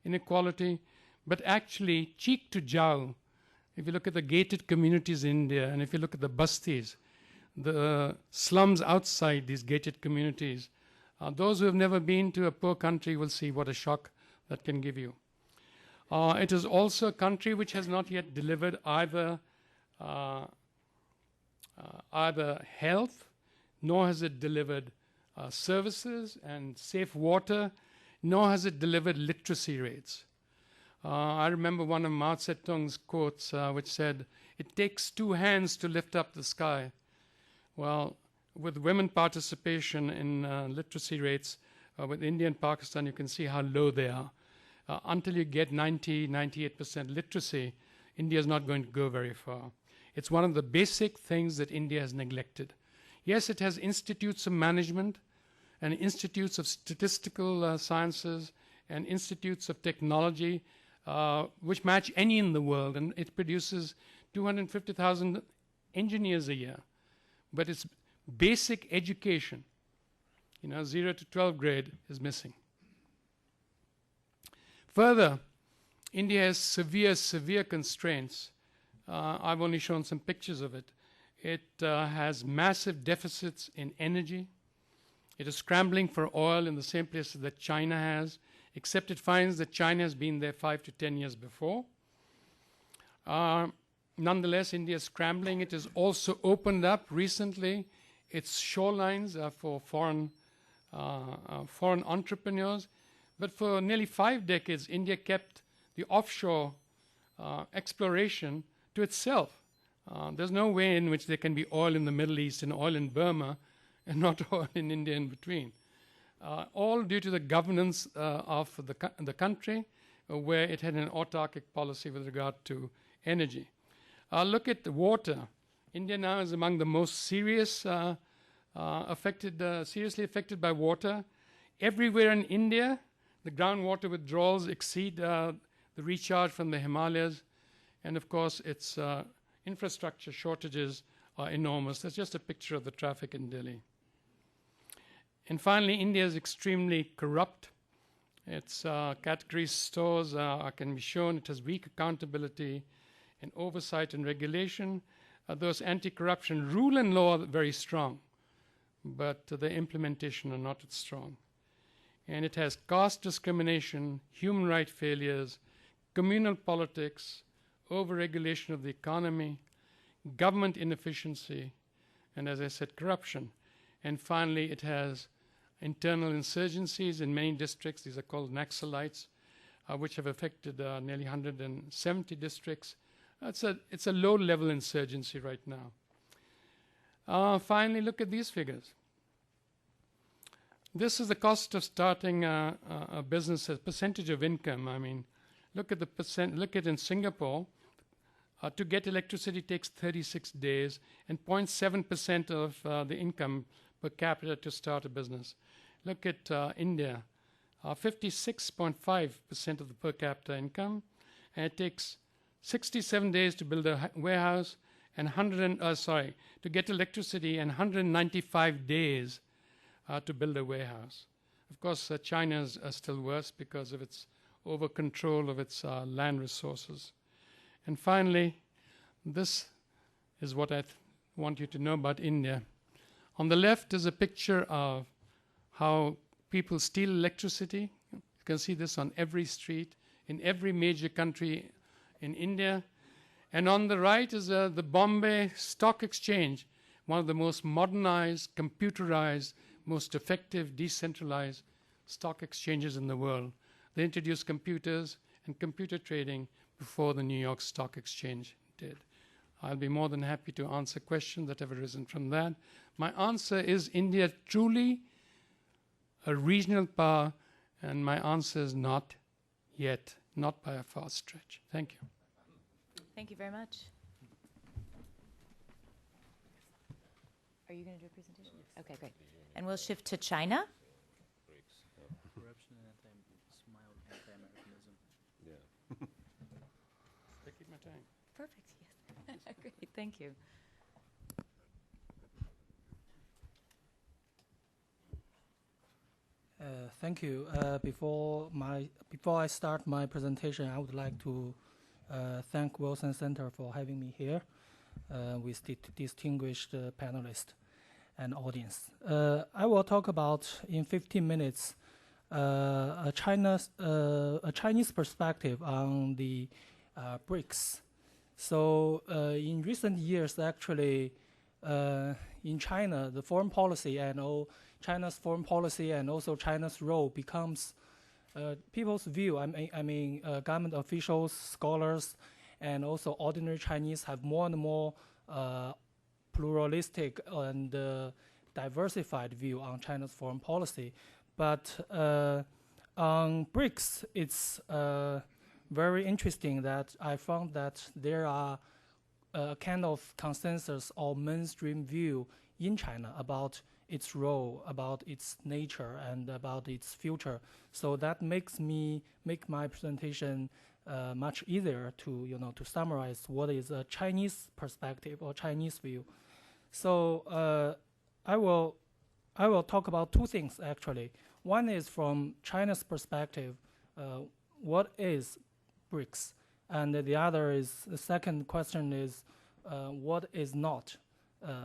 inequality, but actually cheek to jowl, if you look at the gated communities in India, and if you look at the bastis, the slums outside these gated communities, those who have never been to a poor country will see what a shock that can give you. It is also a country which has not yet delivered either health, nor has it delivered services and safe water, nor has it delivered literacy rates. I remember one of Mao Zedong's quotes which said, "It takes two hands to lift up the sky." Well, with women participation in literacy rates with India and Pakistan, you can see how low they are. Until you get 90, 98% literacy, India is not going to go very far. It's one of the basic things that India has neglected. Yes, it has institutes of management and institutes of statistical sciences and institutes of technology which match any in the world, and it produces 250,000 engineers a year. But its basic education, 0 to 12th grade, is missing. Further, India has severe constraints. I've only shown some pictures of it. It has massive deficits in energy. It is scrambling for oil in the same places that China has, except it finds that China has been there 5 to 10 years before. Nonetheless, India is scrambling. It has also opened up recently its shorelines for foreign entrepreneurs. But for nearly 5 decades, India kept the offshore exploration to itself. There's no way in which there can be oil in the Middle East and oil in Burma and not oil in India in between. All due to the governance of the country, where it had an autarkic policy with regard to energy. Look at the water. India now is among the most seriously affected by water. Everywhere in India, the groundwater withdrawals exceed the recharge from the Himalayas. And of course, its infrastructure shortages are enormous. That's just a picture of the traffic in Delhi. And finally, India is extremely corrupt. Its category stores can be shown. It has weak accountability and oversight and regulation. Those anti-corruption rule and law are very strong, but the implementation are not as strong. And it has caste discrimination, human rights failures, communal politics, over-regulation of the economy, government inefficiency, and as I said, corruption. And finally, it has internal insurgencies in many districts. These are called Naxalites, which have affected nearly 170 districts. It's a low-level insurgency right now. Finally, look at these figures. This is the cost of starting a business as percentage of income. I mean, look at the percent. Look at in Singapore, to get electricity takes 36 days, and 0.7% of the income per capita to start a business. Look at India, 56.5% of the per capita income, and it takes 67 days to build a warehouse, and to get electricity, and 195 days to build a warehouse. Of course, China is still worse because of its over control of its land resources. And finally, this is what I want you to know about India. On the left is a picture of how people steal electricity can see this on every street, in every major country in India. And on the right is the Bombay Stock Exchange, one of the most modernized, computerized, most effective, decentralized stock exchanges in the world. They introduced computers and computer trading before the New York Stock Exchange did. I'll be more than happy to answer questions that have arisen from that. My answer is India truly a regional power, and my answer is not yet, not by a far stretch. Thank you. Thank you very much. Are you going to do a presentation? Okay, great. And we'll shift to China. Corruption and anti-Americanism. Taking my time. Perfect, yes. Great, thank you. Thank you. Before I start my presentation, I would like to thank Wilson Center for having me here with the distinguished panelists and audience. I will talk about, in 15 minutes, a Chinese perspective on the BRICS. So in recent years, actually, in China, the foreign policy and China's foreign policy and also China's role becomes people's view. I mean, government officials, scholars, and also ordinary Chinese have more and more pluralistic and diversified view on China's foreign policy. But on BRICS, it's very interesting that I found that there are a kind of consensus or mainstream view in China about its role, about its nature, and about its future. So that makes my presentation much easier to summarize what is a Chinese perspective or Chinese view. So I will talk about two things actually. One is from China's perspective, what is BRICS, and the second question is what is not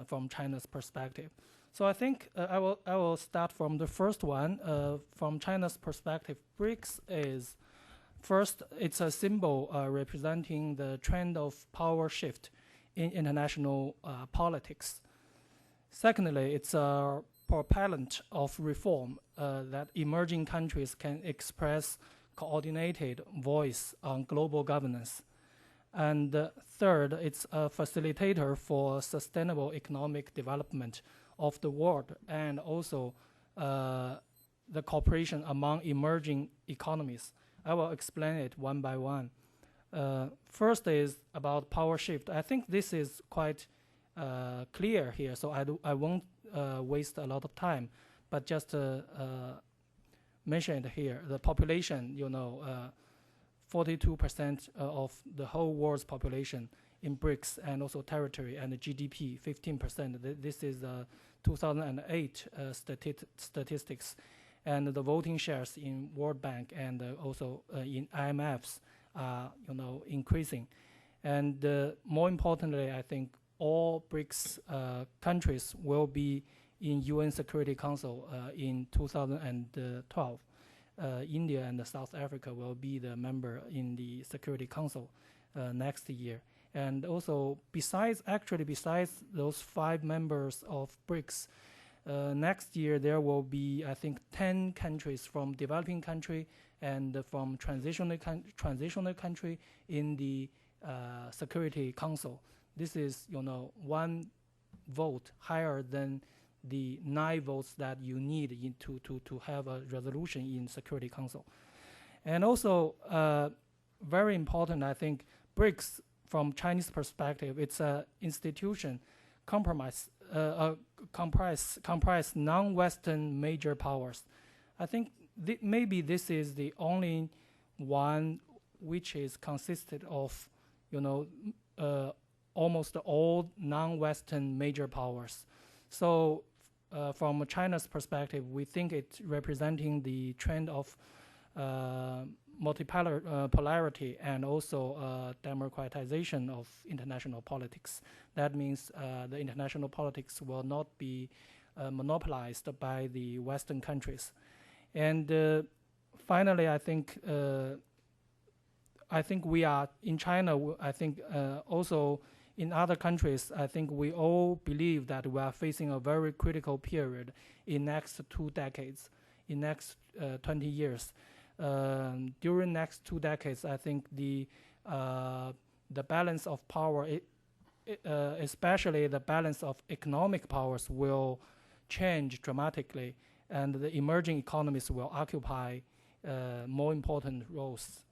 from China's perspective. So I think I will start from the first one. From China's perspective, BRICS is, first, it's a symbol representing the trend of power shift in international politics. Secondly, it's a propellant of reform that emerging countries can express coordinated voice on global governance. And third, it's a facilitator for sustainable economic development of the world, and also the cooperation among emerging economies. I will explain it one by one. First is about power shift. I think this is quite clear here, so I won't waste a lot of time, but just mention it here. The population, 42% of the whole world's population in BRICS, and also territory and the GDP, 15%. This is 2008 statistics, and the voting shares in World Bank and also in IMFs are, increasing. And more importantly, I think all BRICS countries will be in UN Security Council in 2012. India and South Africa will be the member in the Security Council next year. And also, besides those 5 members of BRICS, next year there will be, I think, 10 countries from developing country and from transitional country in the Security Council. This is, 1 vote higher than the 9 votes that you need to have a resolution in Security Council. And also, very important, I think, BRICS, from Chinese perspective, it's an institution comprise non-Western major powers. I think maybe this is the only one which is consisted of, almost all non-Western major powers. So from China's perspective, we think it's representing the trend of multipolarity and also democratization of international politics. That means the international politics will not be monopolized by the Western countries. And finally, I think we are in China. I think also in other countries, I think we all believe that we are facing a very critical period in next 2 decades, in next 20 years. During next 2 decades, I think the balance of power, especially the balance of economic powers, will change dramatically, and the emerging economies will occupy more important roles,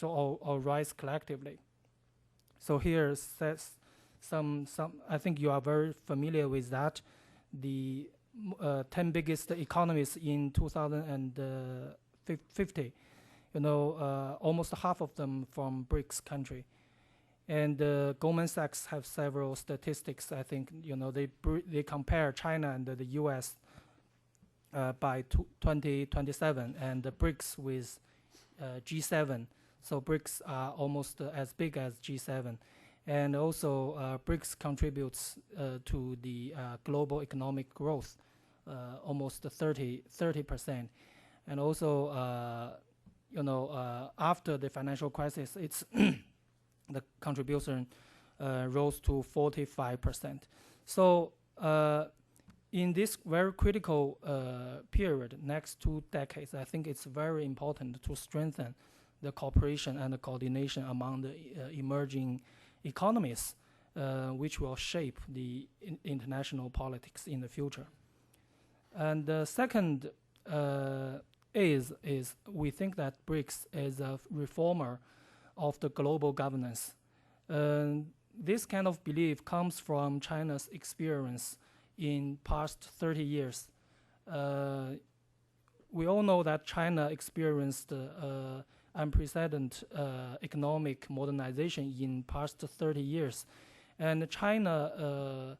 or rise collectively. So here says some. I think you are very familiar with that. The 10 biggest economies in 2050. Almost half of them from BRICS country. And Goldman Sachs have several statistics. I think they compare China and the U.S. By 2027, and the BRICS with G7. So BRICS are almost as big as G7, and also BRICS contributes to the global economic growth, almost 30%. And also, after the financial crisis, it's the contribution rose to 45%. So in this very critical period, next 2 decades, I think it's very important to strengthen the cooperation and the coordination among the emerging economies, which will shape the international politics in the future. And the second is we think that BRICS is a reformer of the global governance. This kind of belief comes from China's experience in past 30 years. We all know that China experienced unprecedented economic modernization in past 30 years. And China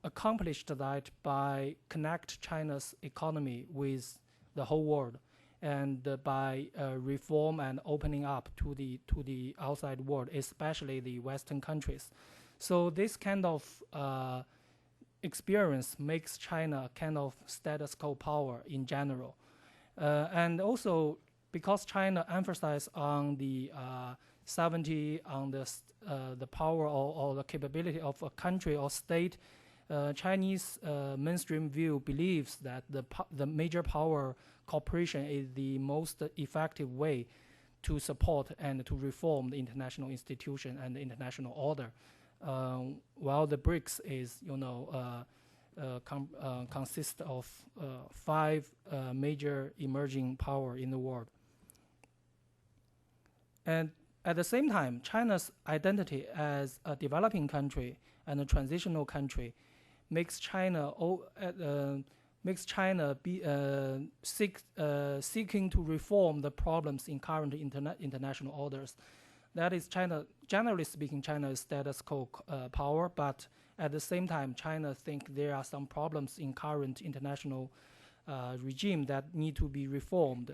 accomplished that by connect China's economy with the whole world, and by reform and opening up to the outside world, especially the Western countries. So this kind of experience makes China a kind of status quo power in general. And also, because China emphasizes on the sovereignty, on the power or the capability of a country or state, Chinese mainstream view believes that the major power cooperation is the most effective way to support and to reform the international institution and the international order. While the BRICS is, consists of 5 major emerging power in the world. And at the same time, China's identity as a developing country and a transitional country makes China seeking to reform the problems in current international orders. That is, China, generally speaking, China is status quo power, but at the same time, China think there are some problems in current international regime that need to be reformed.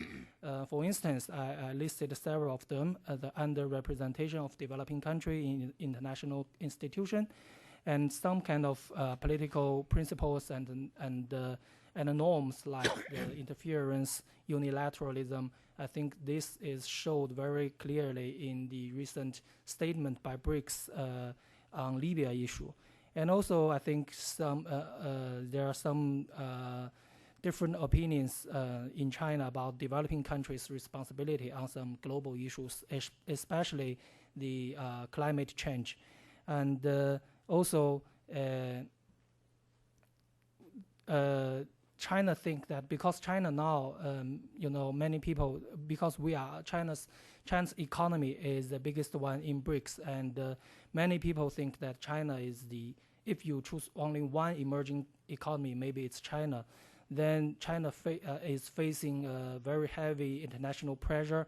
For instance, I listed several of them: the underrepresentation of developing country in international institution, and some kind of political principles and norms like the interference, unilateralism. I think this is showed very clearly in the recent statement by BRICS on Libya issue. And also, I think there are some different opinions in China about developing countries' responsibility on some global issues, especially the climate change. And also, China think that because China now, many people, because China's economy is the biggest one in BRICS, and many people think that China is if you choose only one emerging economy, maybe it's China, then China is facing very heavy international pressure,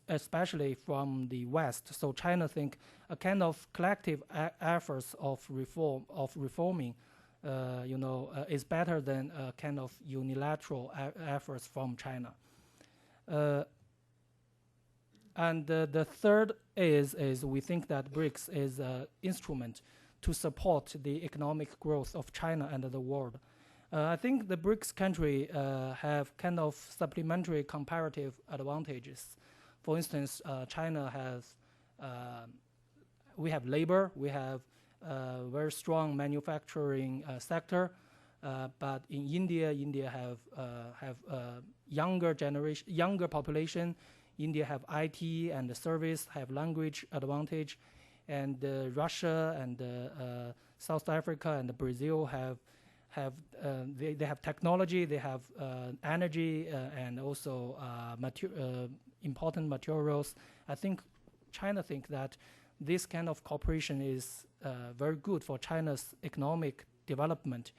especially from the West. So China think a kind of collective efforts of reforming is better than a kind of unilateral efforts from China. And the third is we think that BRICS is an instrument to support the economic growth of China and the world. I think the BRICS country have kind of supplementary comparative advantages. For instance, China has, we have labor, we have very strong manufacturing sector, but in India have younger generation, younger population. India have IT and the service, have language advantage, and Russia and South Africa and Brazil have they have technology, they have energy and also important materials. I think China think that this kind of cooperation is very good for China's economic development.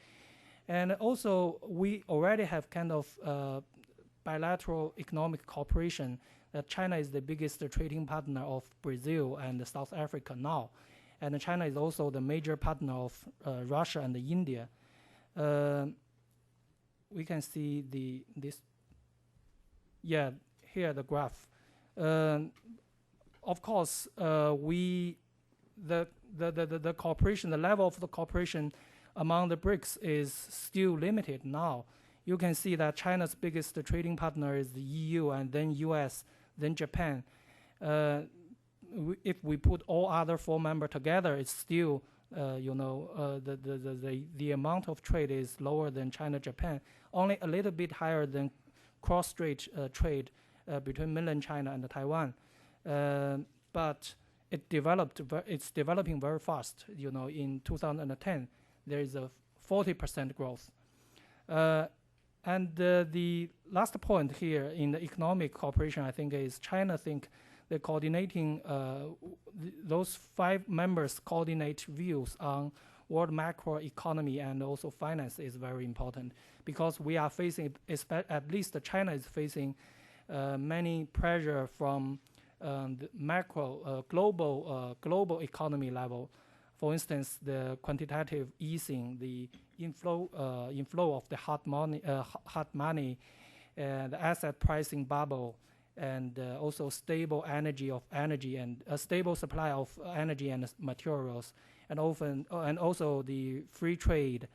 And also, we already have kind of bilateral economic cooperation. That China is the biggest trading partner of Brazil and South Africa now. And China is also the major partner of Russia and India. We can see here the graph. Of course, the cooperation, the level of the cooperation among the BRICS is still limited now. You can see that China's biggest trading partner is the EU, and then US, then Japan. If we put all other 4 members together, it's still, the amount of trade is lower than China, Japan, only a little bit higher than cross-strait trade between mainland China and Taiwan. But it's developing very fast. In 2010, there is a 40% growth. And the last point here in the economic cooperation, I think, is China think they're coordinating, those 5 members coordinate views on world macro economy and also finance is very important, because we are facing, at least China is facing many pressure from the macro, global economy level. For instance, the quantitative easing, the inflow of the hot money, the asset pricing bubble, and also stable energy and a stable supply of energy and materials, and also the free trade,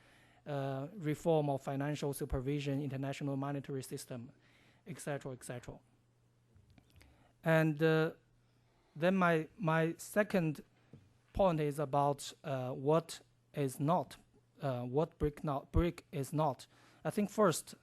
reform of financial supervision, international monetary system, etc., etc. And then my second point is about what is not, what BRIC is not. I think first,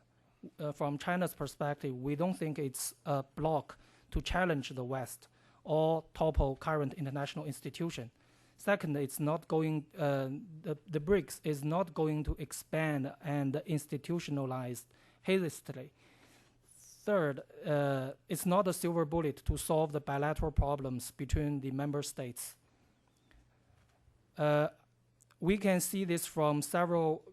from China's perspective, we don't think it's a block to challenge the West or topple current international institution. Second, it's not going, the BRICS is not going to expand and institutionalize hastily. Third, it's not a silver bullet to solve the bilateral problems between the member states. We can see this from several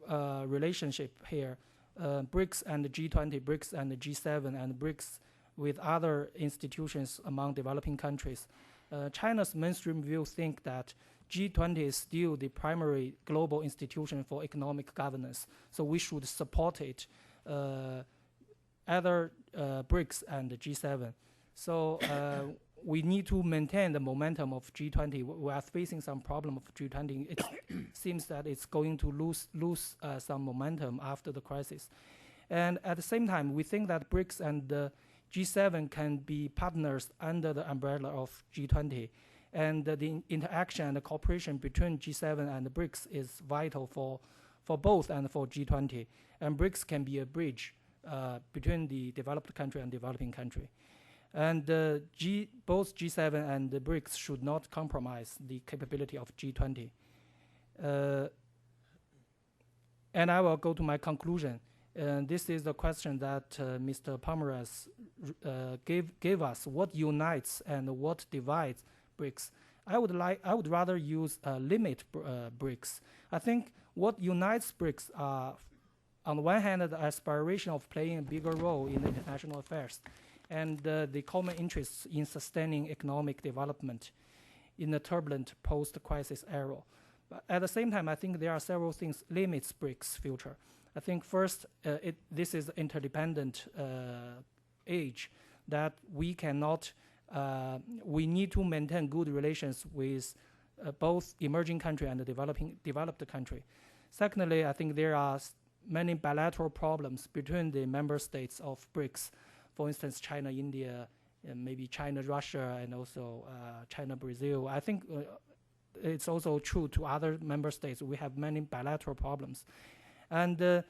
relationships here. BRICS and the G20, BRICS and the G7, and BRICS with other institutions among developing countries. China's mainstream view think that G20 is still the primary global institution for economic governance, so we should support it, either BRICS and the G7. So we need to maintain the momentum of G20. We are facing some problem of G20. It seems that it's going to lose some momentum after the crisis. And at the same time, we think that BRICS and the G7 can be partners under the umbrella of G20. And the interaction and the cooperation between G7 and the BRICS is vital for both and for G20. And BRICS can be a bridge between the developed country and developing country. And both G7 and the BRICS should not compromise the capability of G20. And I will go to my conclusion. This is the question that Mr. Pomeranz gave us. What unites and what divides BRICS? I would rather use limit BRICS. I think what unites BRICS are, on the one hand, the aspiration of playing a bigger role in international affairs, and the common interests in sustaining economic development in the turbulent post-crisis era. But at the same time, I think there are several things limits BRICS' future. I think first, this is interdependent age that we cannot, we need to maintain good relations with both emerging country and the developed country. Secondly, I think there are many bilateral problems between the member states of BRICS. For instance, China, India, and maybe China, Russia, and also China, Brazil. I think it's also true to other member states. We have many bilateral problems. And the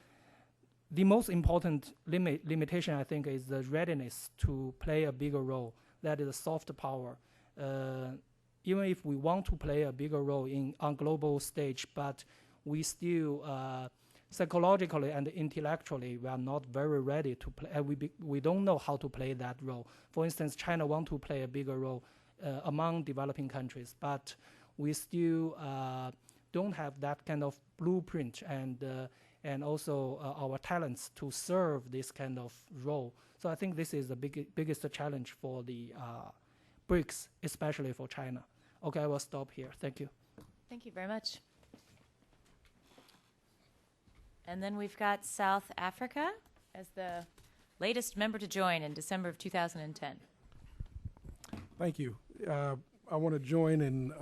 most important limitation, I think, is the readiness to play a bigger role. That is soft power. Even if we want to play a bigger role on global stage, but we still psychologically and intellectually we are not very ready to play. We don't know how to play that role. For instance, China want to play a bigger role among developing countries, but we still don't have that kind of blueprint and also our talents to serve this kind of role. So I think this is the biggest challenge for the BRICS, especially for China. Okay, I will stop here. Thank you. Thank you very much. And then we've got South Africa as the latest member to join in December of 2010. Thank you. I want to join in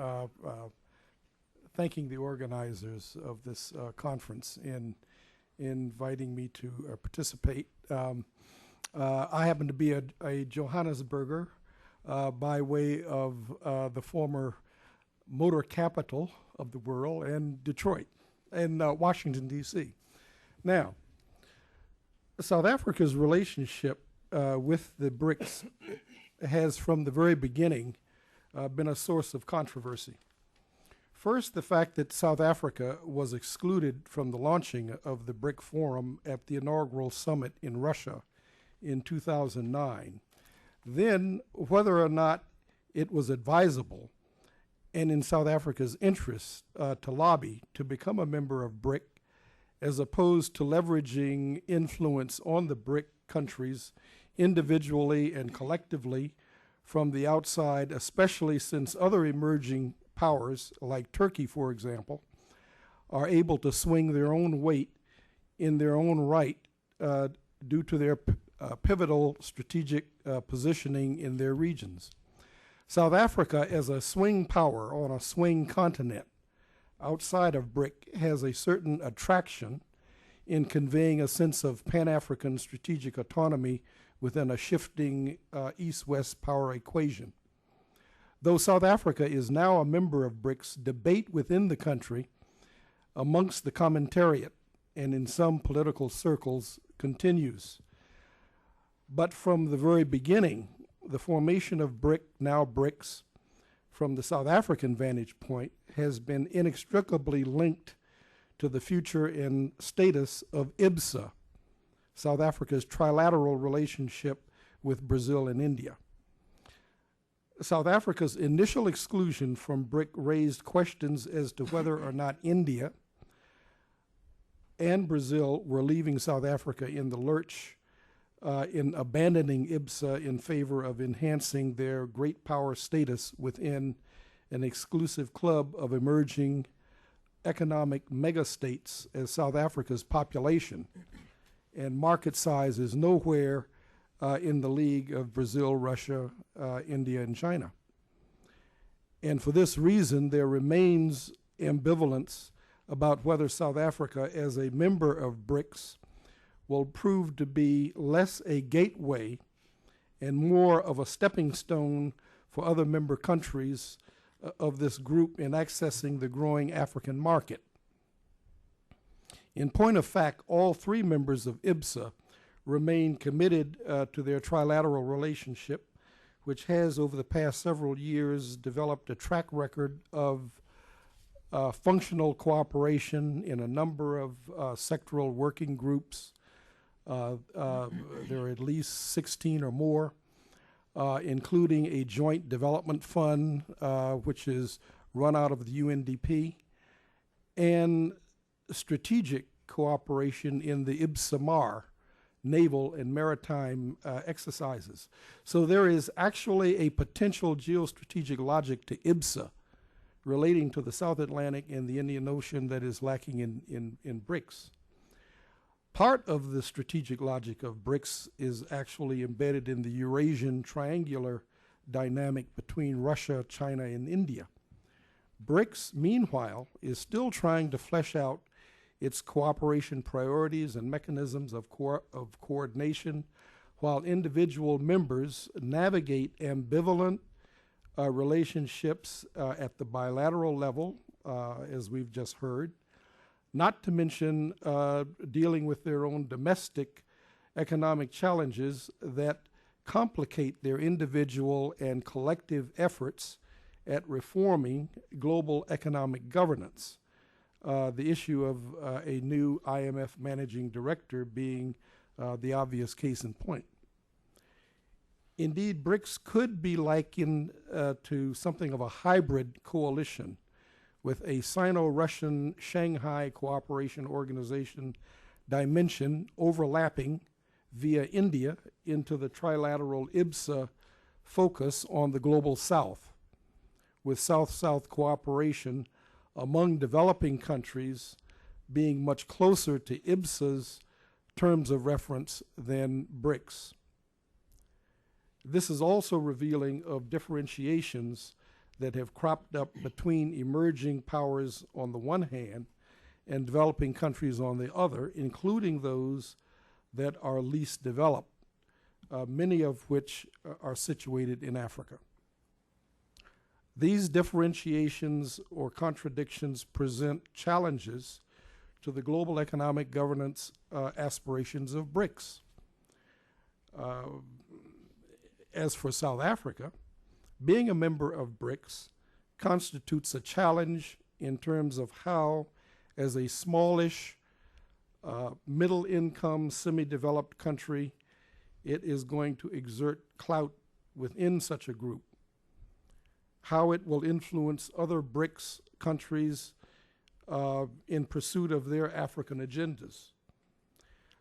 thanking the organizers of this conference in inviting me to participate. I happen to be a Johannesburger by way of the former motor capital of the world, and Detroit, and Washington, D.C. Now, South Africa's relationship with the BRICS has, from the very beginning, been a source of controversy. First, the fact that South Africa was excluded from the launching of the BRIC Forum at the inaugural summit in Russia in 2009. Then, whether or not it was advisable and in South Africa's interest to lobby to become a member of BRIC, as opposed to leveraging influence on the BRIC countries individually and collectively from the outside, especially since other emerging powers, like Turkey, for example, are able to swing their own weight in their own right due to their pivotal strategic positioning in their regions. South Africa, as a swing power on a swing continent outside of BRIC, has a certain attraction in conveying a sense of Pan-African strategic autonomy within a shifting East-West power equation. Though South Africa is now a member of BRICS, debate within the country amongst the commentariat and in some political circles continues. But from the very beginning, the formation of BRIC, now BRICS, from the South African vantage point, has been inextricably linked to the future and status of IBSA, South Africa's trilateral relationship with Brazil and India. South Africa's initial exclusion from BRIC raised questions as to whether or not India and Brazil were leaving South Africa in the lurch in abandoning IBSA in favor of enhancing their great power status within an exclusive club of emerging economic megastates, as South Africa's population and market size is nowhere in the league of Brazil, Russia, India, and China. And for this reason, there remains ambivalence about whether South Africa, as a member of BRICS, will prove to be less a gateway and more of a stepping stone for other member countries of this group in accessing the growing African market. In point of fact, all three members of IBSA remain committed to their trilateral relationship, which has over the past several years developed a track record of functional cooperation in a number of sectoral working groups. There are at least 16 or more, including a joint development fund, which is run out of the UNDP, and strategic cooperation in the IBSA-MAR, naval and maritime exercises. So there is actually a potential geostrategic logic to IBSA relating to the South Atlantic and the Indian Ocean that is lacking in BRICS. Part of the strategic logic of BRICS is actually embedded in the Eurasian triangular dynamic between Russia, China, and India. BRICS, meanwhile, is still trying to flesh out its cooperation priorities and mechanisms of coordination, while individual members navigate ambivalent relationships at the bilateral level, as we've just heard, not to mention dealing with their own domestic economic challenges that complicate their individual and collective efforts at reforming global economic governance. The issue of a new IMF managing director being the obvious case in point. Indeed, BRICS could be likened to something of a hybrid coalition with a Sino-Russian Shanghai Cooperation Organization dimension overlapping via India into the trilateral IBSA focus on the global south, with South-South cooperation among developing countries being much closer to IBSA's terms of reference than BRICS. This is also revealing of differentiations that have cropped up between emerging powers on the one hand and developing countries on the other, including those that are least developed, many of which are situated in Africa. These differentiations or contradictions present challenges to the global economic governance aspirations of BRICS. As for South Africa, being a member of BRICS constitutes a challenge in terms of how, as a smallish, middle-income, semi-developed country, it is going to exert clout within such a group, how it will influence other BRICS countries in pursuit of their African agendas.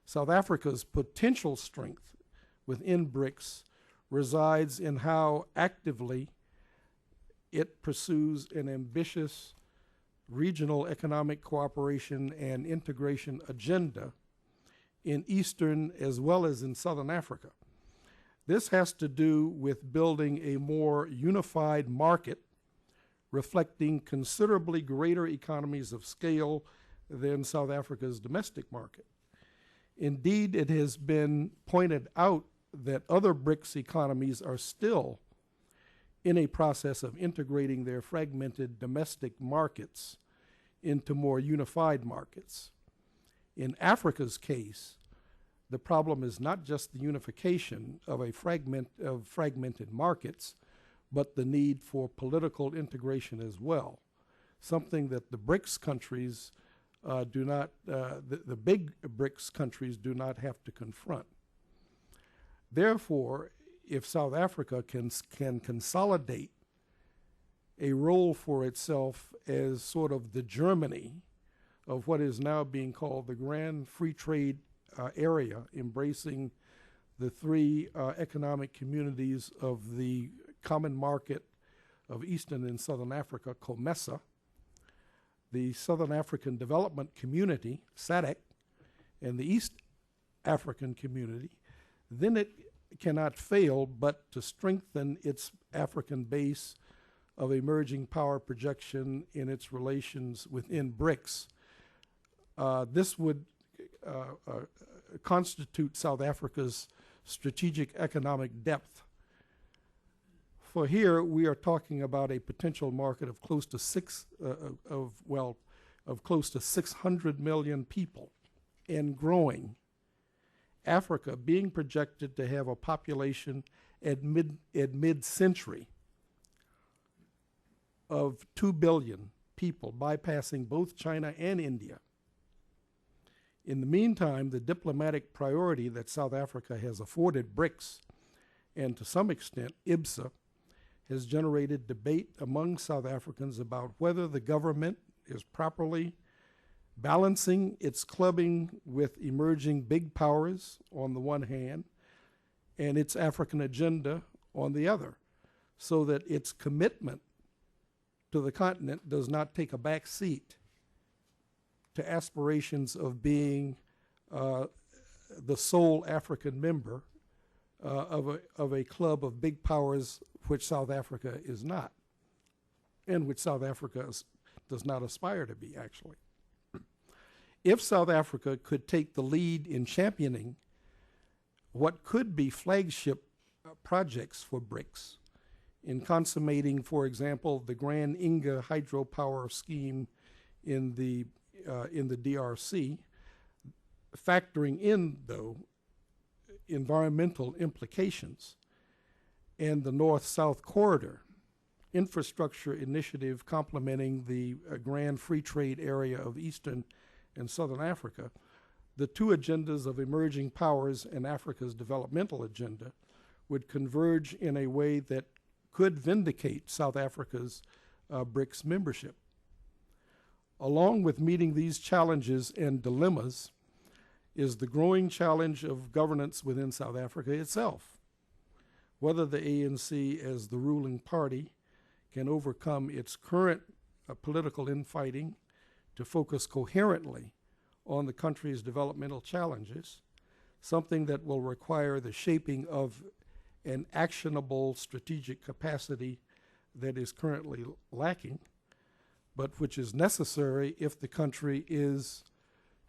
South Africa's potential strength within BRICS resides in how actively it pursues an ambitious regional economic cooperation and integration agenda in Eastern as well as in Southern Africa. This has to do with building a more unified market reflecting considerably greater economies of scale than South Africa's domestic market. Indeed, it has been pointed out that other BRICS economies are still in a process of integrating their fragmented domestic markets into more unified markets. In Africa's case, the problem is not just the unification of fragmented markets, but the need for political integration as well, something that the BRICS countries the big BRICS countries do not have to confront. Therefore, if South Africa can consolidate a role for itself as sort of the Germany of what is now being called the Grand Free Trade Area, embracing the three economic communities of the Common Market of Eastern and Southern Africa, COMESA, the Southern African Development Community, SADC, and the East African Community, then it cannot fail but to strengthen its African base of emerging power projection in its relations within BRICS. This would constitute South Africa's strategic economic depth. For here, we are talking about a potential market of close to 600 million people and growing. Africa being projected to have a population at mid-century of 2 billion people, bypassing both China and India. In the meantime, the diplomatic priority that South Africa has afforded BRICS, and to some extent IBSA, has generated debate among South Africans about whether the government is properly balancing its clubbing with emerging big powers on the one hand and its African agenda on the other, so that its commitment to the continent does not take a back seat to aspirations of being the sole African member of a club of big powers which South Africa is not, and which South Africa does not aspire to be, actually. if South Africa could take the lead in championing what could be flagship projects for BRICS, in consummating, for example, the Grand Inga hydropower scheme in the DRC, factoring in, though, environmental implications, and the North-South Corridor infrastructure initiative complementing the Grand Free Trade Area of Eastern and Southern Africa, the two agendas of emerging powers and Africa's developmental agenda would converge in a way that could vindicate South Africa's BRICS membership. Along with meeting these challenges and dilemmas is the growing challenge of governance within South Africa itself. Whether the ANC, as the ruling party, can overcome its current political infighting to focus coherently on the country's developmental challenges, something that will require the shaping of an actionable strategic capacity that is currently lacking, but which is necessary if the country is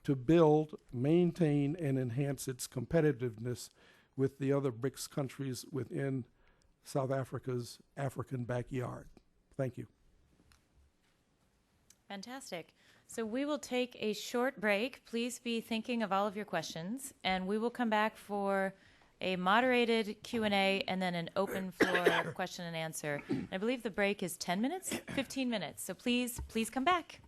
to build, maintain, and enhance its competitiveness with the other BRICS countries within South Africa's African backyard. Thank you. Fantastic. So we will take a short break. Please be thinking of all of your questions, and we will come back for a moderated Q&A and then an open floor question and answer. I believe the break is 10 minutes, 15 minutes. So please come back.